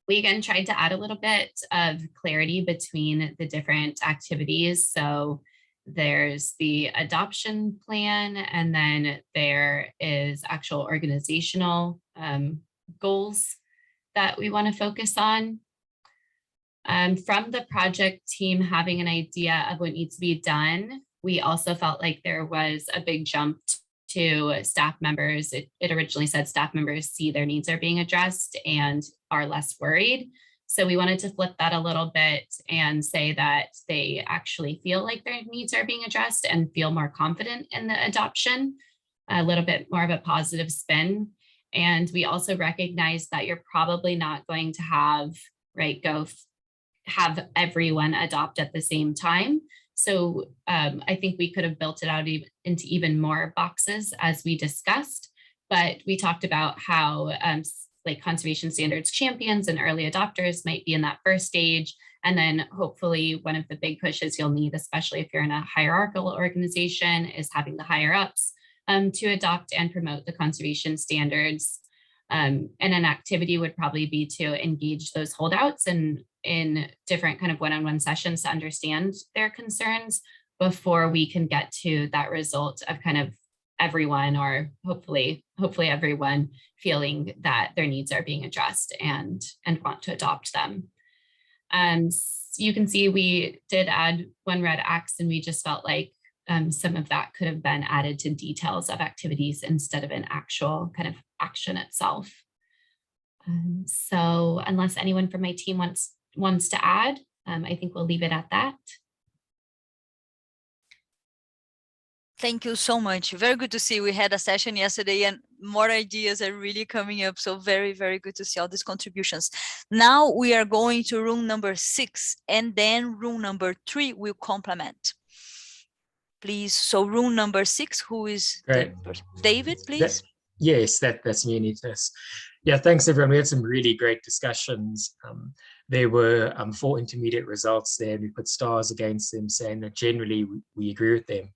We again tried to add a little bit of clarity between the different activities. So there's the adoption plan, and then there is actual organizational goals that we want to focus on. From the project team having an idea of what needs to be done, we also felt like there was a big jump to staff members. It originally said staff members see their needs are being addressed and are less worried. So we wanted to flip that a little bit and say that they actually feel like their needs are being addressed and feel more confident in the adoption, a little bit more of a positive spin. And we also recognize that you're probably not going to have, right, have everyone adopt at the same time. So I think we could have built it out into even more boxes as we discussed, but we talked about how like conservation standards champions and early adopters might be in that first stage. And then hopefully one of the big pushes you'll need, especially if you're in a hierarchical organization, is having the higher ups to adopt and promote the conservation standards. And an activity would probably be to engage those holdouts and in different kind of one-on-one sessions to understand their concerns before we can get to that result of kind of everyone, or hopefully everyone, feeling that their needs are being addressed and want to adopt them. You can see we did add one red X, and we just felt like some of that could have been added to details of activities instead of an actual kind of action itself. So unless anyone from my team wants to add, I think we'll leave it at that. Thank you so much. Very good to see. We had a session yesterday and more ideas are really coming up. So very, very good to see all these contributions. Now we are going to room number 6, and then room number 3 will complement. Please. So room number 6, who is David, please? Yes, that's me, Anita. Yeah, thanks everyone. We had some really great discussions. There were 4 intermediate results there. We put stars against them, saying that generally we agree with them.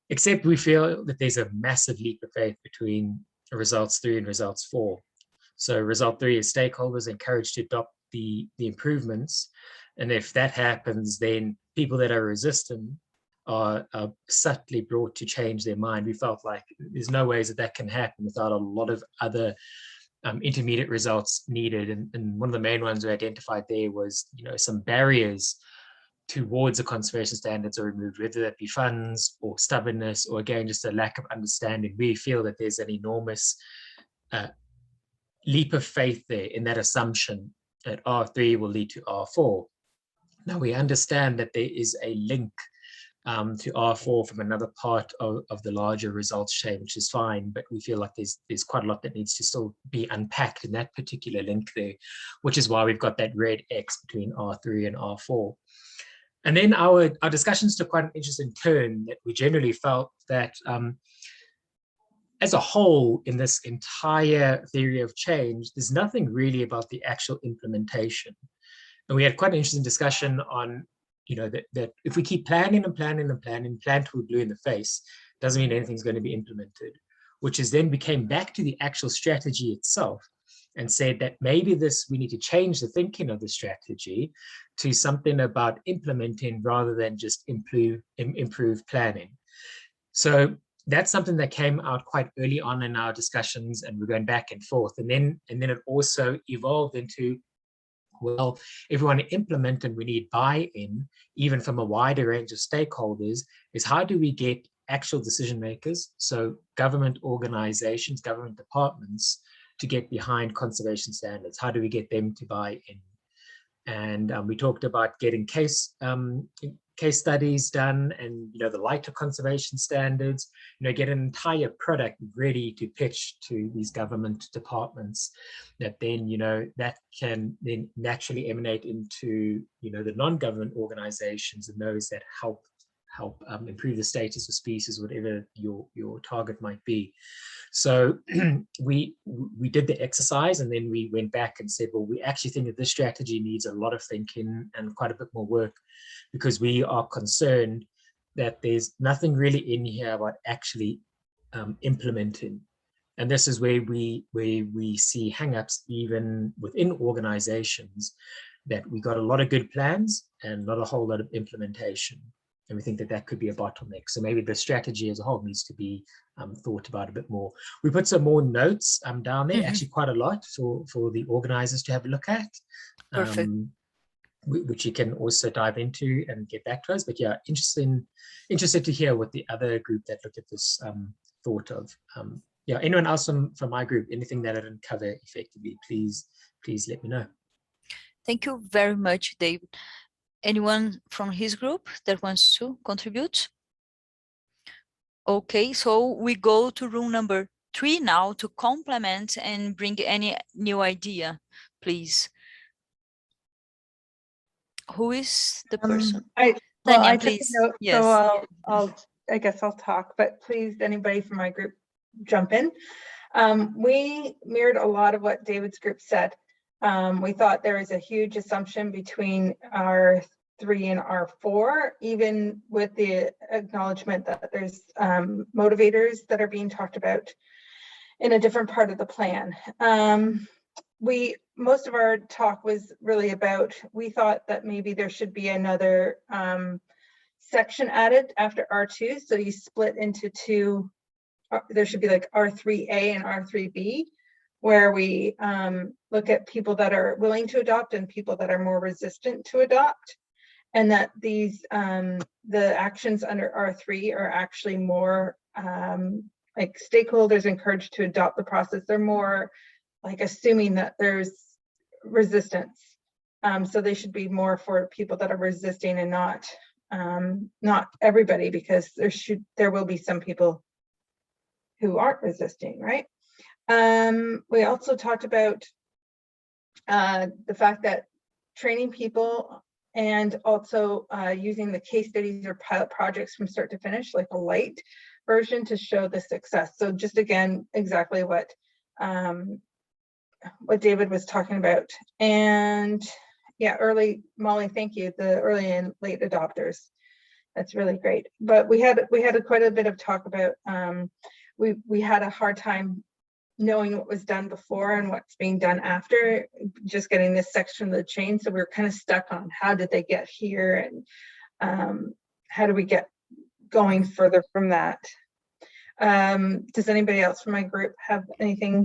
Except we feel that there's a massive leap of faith between results 3 and results 4. So result 3 is stakeholders encouraged to adopt the improvements. And if that happens, then people that are resistant are subtly brought to change their mind. We felt like there's no ways that can happen without a lot of other intermediate results needed. And one of the main ones we identified there was, some barriers towards the conservation standards are removed, whether that be funds or stubbornness, or again, just a lack of understanding. We feel that there's an enormous leap of faith there in that assumption that R3 will lead to R4. Now we understand that there is a link to R4 from another part of the larger results chain, which is fine, but we feel like there's quite a lot that needs to still be unpacked in that particular link there, which is why we've got that red X between R3 and R4. And then our discussions took quite an interesting turn, that we generally felt that as a whole in this entire theory of change, there's nothing really about the actual implementation. And we had quite an interesting discussion on, that if we keep planning and planning and planning, plan till we're blue in the face, doesn't mean anything's going to be implemented, which is then we came back to the actual strategy itself and said that maybe we need to change the thinking of the strategy to something about implementing rather than just improve planning. So that's something that came out quite early on in our discussions, and we're going back and forth. And then it also evolved into, well, if we want to implement and we need buy-in, even from a wider range of stakeholders, is how do we get actual decision makers, so government organizations, government departments, to get behind conservation standards? How do we get them to buy in? And we talked about getting case studies done, and the lighter conservation standards, get an entire product ready to pitch to these government departments, that then that can then naturally emanate into the non-government organizations and those that help improve the status of species, whatever your target might be. So we did the exercise, and then we went back and said, well, we actually think that this strategy needs a lot of thinking and quite a bit more work, because we are concerned that there's nothing really in here about actually implementing. And this is where we see hangups even within organizations, that we got a lot of good plans and not a whole lot of implementation. And we think that that could be a bottleneck. So maybe the strategy as a whole needs to be thought about a bit more. We put some more notes down there, actually quite a lot for the organizers to have a look at, which you can also dive into and get back to us. But yeah, interested to hear what the other group that looked at this thought of. Yeah, anyone else from my group, anything that I didn't cover effectively, please let me know. Thank you very much, David. Anyone from his group that wants to contribute? Okay, so we go to room number 3 now to complement and bring any new idea, please. Who is the person? Tanya, I please. took a note, yes. So I guess I'll talk, but please, anybody from my group, jump in. We mirrored a lot of what David's group said. We thought there is a huge assumption between R3 and R4, even with the acknowledgement that there's motivators that are being talked about in a different part of the plan. Most of our talk was really about, we thought that maybe there should be another section added after R2. So you split into two, there should be like R3A and R3B, where we look at people that are willing to adopt and people that are more resistant to adopt. And that these, the actions under R3 are actually more like stakeholders encouraged to adopt the process. They're more like assuming that there's resistance. So they should be more for people that are resisting and not everybody, because there will be some people who aren't resisting, right? We also talked about the fact that training people and also using the case studies or pilot projects from start to finish, like a light version to show the success. So just again, exactly what David was talking about. And yeah, Molly, thank you, the early and late adopters. That's really great. But we had quite a bit of talk about, we had a hard time knowing what was done before and what's being done after, just getting this section of the chain. So we were kind of stuck on how did they get here, and how do we get going further from that. Does anybody else from my group have anything?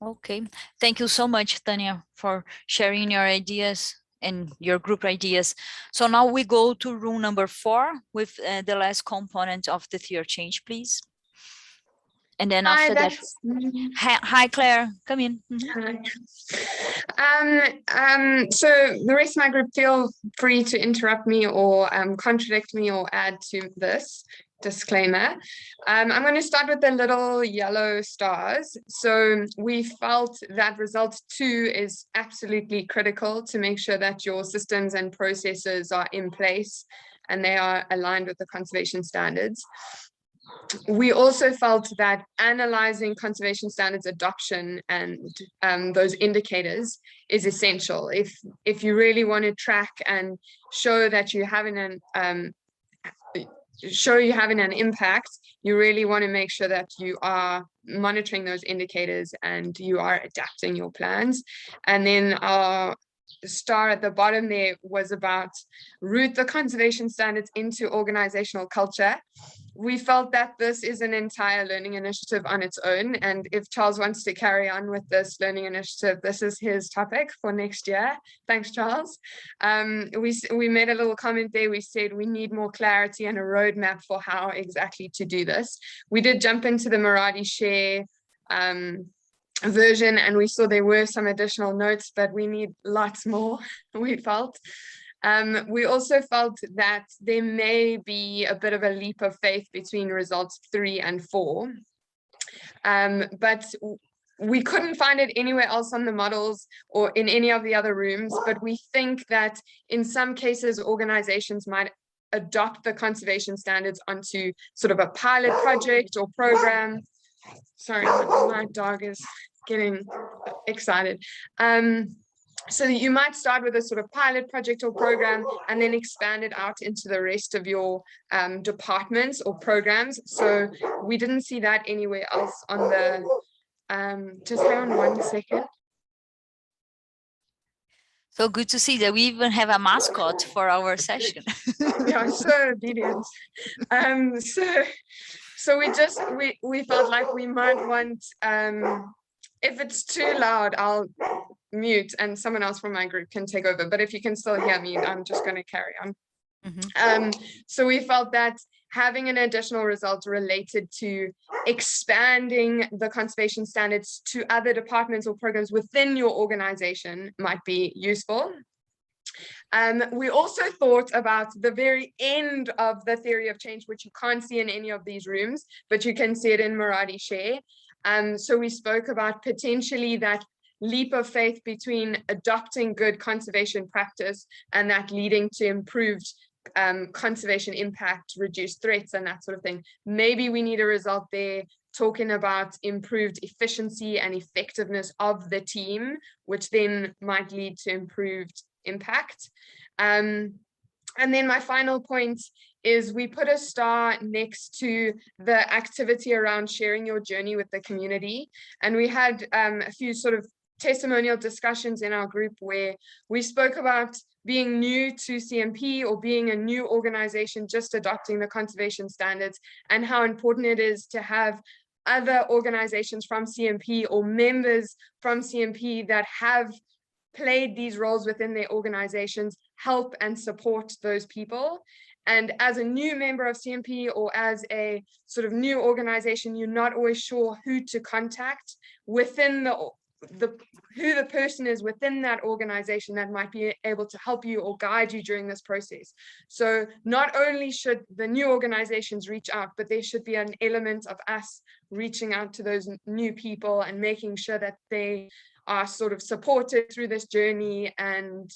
Okay, thank you so much, Tanya, for sharing your ideas and your group ideas. So now we go to room number 4 with the last component of the theory change, please. And then after that, hi Claire, come in. So the rest of my group, feel free to interrupt me or contradict me or add to this disclaimer. I'm going to start with the little yellow stars. So we felt that result 2 is absolutely critical to make sure that your systems and processes are in place and they are aligned with the conservation standards. We also felt that analyzing conservation standards adoption and those indicators is essential. If you really want to track and show that you're having an impact, you really want to make sure that you are monitoring those indicators and you are adapting your plans. And then our star at the bottom there was about root the conservation standards into organizational culture. We felt that this is an entire learning initiative on its own. And if Charles wants to carry on with this learning initiative, this is his topic for next year. Thanks, Charles. We made a little comment there. We said we need more clarity and a roadmap for how exactly to do this. We did jump into the Marathi Share version, and we saw there were some additional notes, but we need lots more, we felt. We also felt that there may be a bit of a leap of faith between results 3 and 4, but we couldn't find it anywhere else on the models or in any of the other rooms. But we think that in some cases, organizations might adopt the conservation standards onto sort of a pilot project or program. Sorry, my dog is getting excited. So you might start with a sort of pilot project or program and then expand it out into the rest of your departments or programs. So we didn't see that anywhere else on the, just hang on 1 second. So good to see that we even have a mascot for our session. Yeah, so obedient. So we felt like we might want, if it's too loud, I'll mute and someone else from my group can take over. But if you can still hear me, I'm just going to carry on. So we felt that having an additional result related to expanding the conservation standards to other departments or programs within your organization might be useful. We also thought about the very end of the theory of change, which you can't see in any of these rooms, but you can see it in Marathi Share. So we spoke about potentially that leap of faith between adopting good conservation practice and that leading to improved conservation impact, reduced threats, and that sort of thing. Maybe we need a result there talking about improved efficiency and effectiveness of the team, which then might lead to improved impact. And then my final point is we put a star next to the activity around sharing your journey with the community. And we had a few sort of testimonial discussions in our group where we spoke about being new to CMP or being a new organization just adopting the conservation standards, and how important it is to have other organizations from CMP or members from CMP that have played these roles within their organizations help and support those people. And as a new member of CMP or as a sort of new organization, you're not always sure who to contact within who the person is within that organization that might be able to help you or guide you during this process. So not only should the new organizations reach out, but there should be an element of us reaching out to those new people and making sure that they are sort of supported through this journey and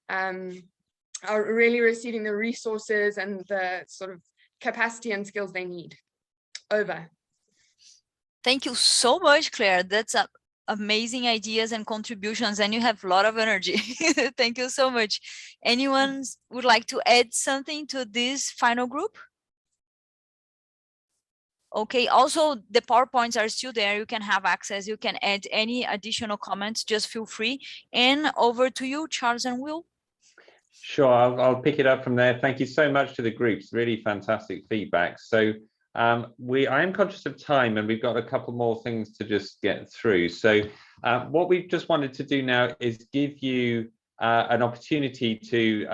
are really receiving the resources and the sort of capacity and skills they need. Over. Thank you so much, Claire. That's amazing ideas and contributions, and you have a lot of energy. Thank you so much. Anyone would like to add something to this final group? Okay, also the PowerPoints are still there. You can have access. You can add any additional comments, just feel free. And over to you, Charles and Will. Sure, I'll pick it up from there. Thank you so much to the groups. Really fantastic feedback. So I am conscious of time, and we've got a couple more things to just get through. So what we've just wanted to do now is give you an opportunity to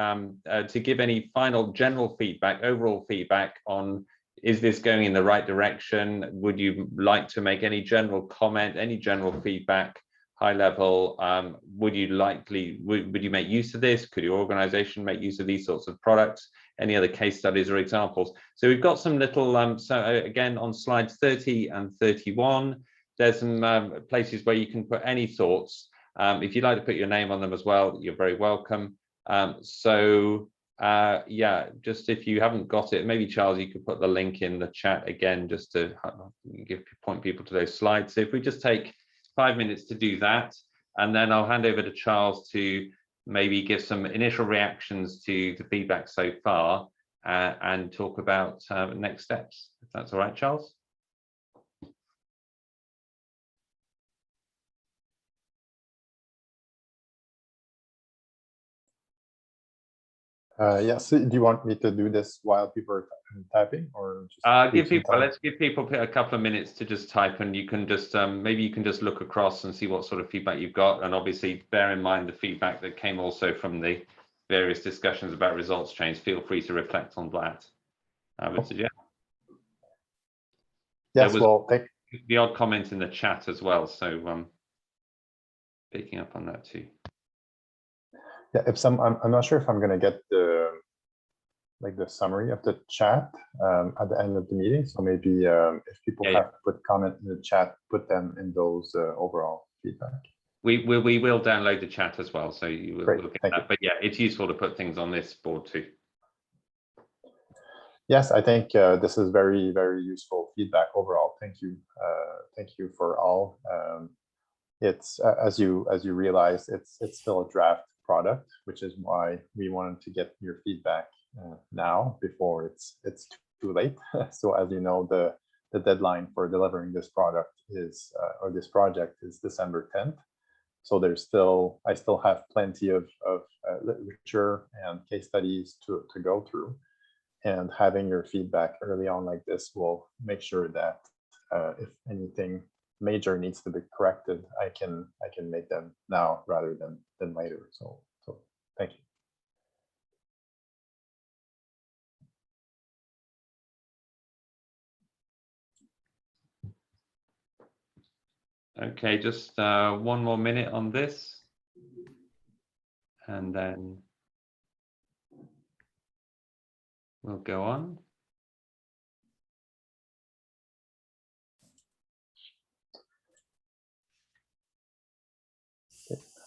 give any final general feedback, overall feedback on, is this going in the right direction? Would you like to make any general comment, any general feedback, high level? Would you make use of this? Could your organization make use of these sorts of products? Any other case studies or examples? So we've got some little, so again, on slides 30 and 31, there's some places where you can put any thoughts. If you'd like to put your name on them as well, you're very welcome. Yeah, just if you haven't got it, maybe Charles, you could put the link in the chat again, just to point people to those slides. So if we just take 5 minutes to do that, and then I'll hand over to Charles to maybe give some initial reactions to the feedback so far and talk about next steps, if that's all right, Charles. Yes. Do you want me to do this while people are typing, or just give people? Let's give people a couple of minutes to just type, and you can just maybe you can just look across and see what sort of feedback you've got, and obviously bear in mind the feedback that came also from the various discussions about results change. Feel free to reflect on that. I would suggest. Yes. There was well, the odd comment in the chat as well, so picking up on that too. Yeah, if I'm not sure if I'm going to get the summary of the chat at the end of the meeting. So maybe if people have put comment in the chat, put them in those overall feedback. We will download the chat as well, so you will get that. You. But yeah, it's useful to put things on this board too. Yes, I think this is very, very useful feedback overall. Thank you for all. It's as you realize, it's still a draft product, which is why we wanted to get your feedback now before it's too late. So as you know, the deadline for delivering this product is or this project is December 10th. So I still have plenty of literature and case studies to go through, and having your feedback early on like this will make sure that if anything major needs to be corrected, I can make them now rather than later. So thank you. Okay, just 1 more minute on this, and then we'll go on.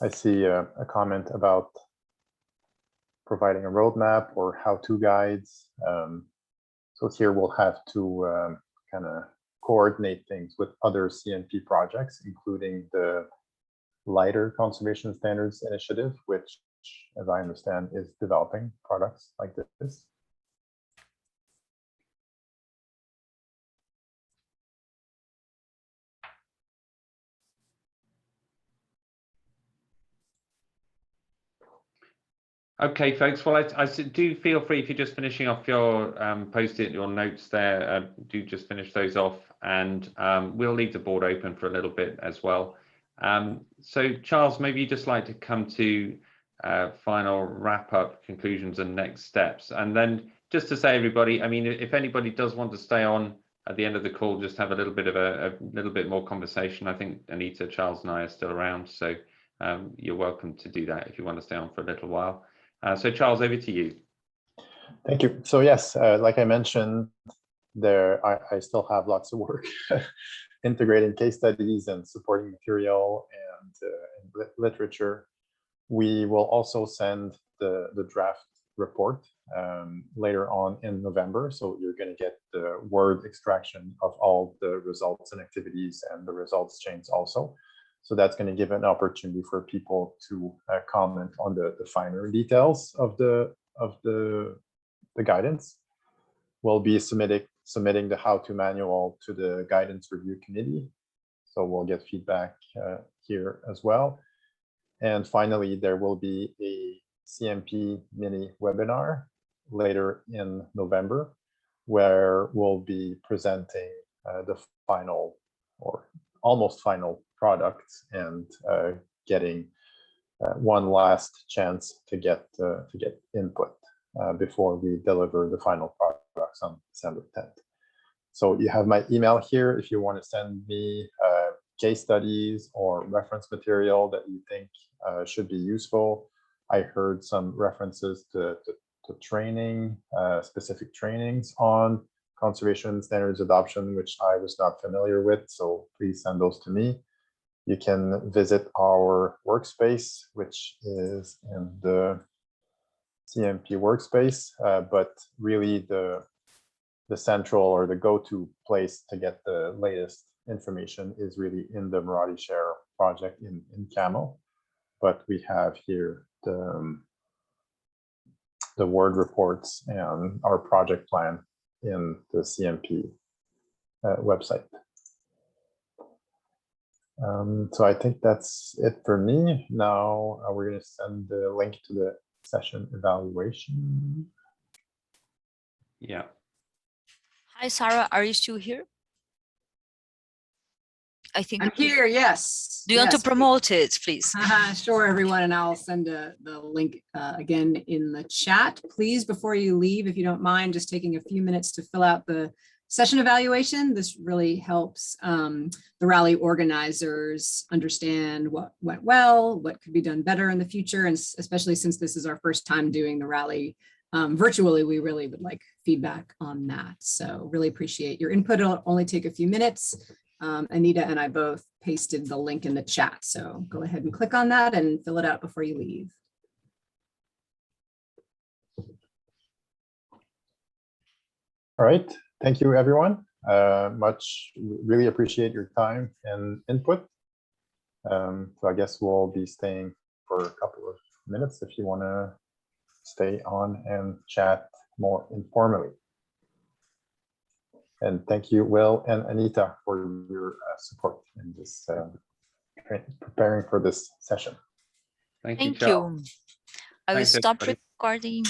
I see a comment about providing a roadmap or how-to guides. So here we'll have to kind of coordinate things with other CNP projects, including the Lighter Conservation Standards Initiative, which, as I understand, is developing products like this. Okay, folks. Well, I do feel free, if you're just finishing off your post-it, your notes there, do just finish those off, and we'll leave the board open for a little bit as well. So Charles, maybe you'd just like to come to final wrap-up conclusions and next steps. And then just to say, everybody, I mean, if anybody does want to stay on at the end of the call, just have a little bit of a little bit more conversation. I think Anita, Charles, and I are still around, so you're welcome to do that if you want to stay on for a little while. So Charles, over to you. Thank you. So yes, like I mentioned, I still have lots of work integrating case studies and supporting material and literature. We will also send the draft report later on in November. So you're going to get the word extraction of all the results and activities and the results chains also. So that's going to give an opportunity for people to comment on the finer details of the guidance. We'll be submitting the how-to manual to the guidance review committee. So we'll get feedback here as well. And finally, there will be a CMP mini webinar later in November, where we'll be presenting the final or almost final products and getting one last chance to get input before we deliver the final products on December 10th. So you have my email here if you want to send me case studies or reference material that you think should be useful. I heard some references to training, specific trainings on conservation standards adoption, which I was not familiar with, so please send those to me. You can visit our workspace, which is in the CMP workspace, but really the central or the go-to place to get the latest information is really in the Marathi Share project in CAMO. But we have here the Word reports and our project plan in the CMP website. So I think that's it for me. Now we're going to send the link to the session evaluation. Yeah. Hi, Sarah, are you still here? I think I'm here, yes. Do you want to yes. promote it, please? Sure, everyone, and I'll send the link again in the chat. Please, before you leave, if you don't mind, just taking a few minutes to fill out the session evaluation. This really helps the rally organizers understand what went well, what could be done better in the future, and especially since this is our first time doing the rally virtually, we really would like feedback on that. So really appreciate your input. It'll only take a few minutes. Anita and I both pasted the link in the chat, so go ahead and click on that and fill it out before you leave. All right, thank you, everyone. Really appreciate your time and input. So I guess we'll be staying for a couple of minutes if you want to stay on and chat more informally. And thank you, Will and Anita, for your support in this preparing for this session. Thank you, Thank Charles. you. I will Thanks, stop everybody. recording.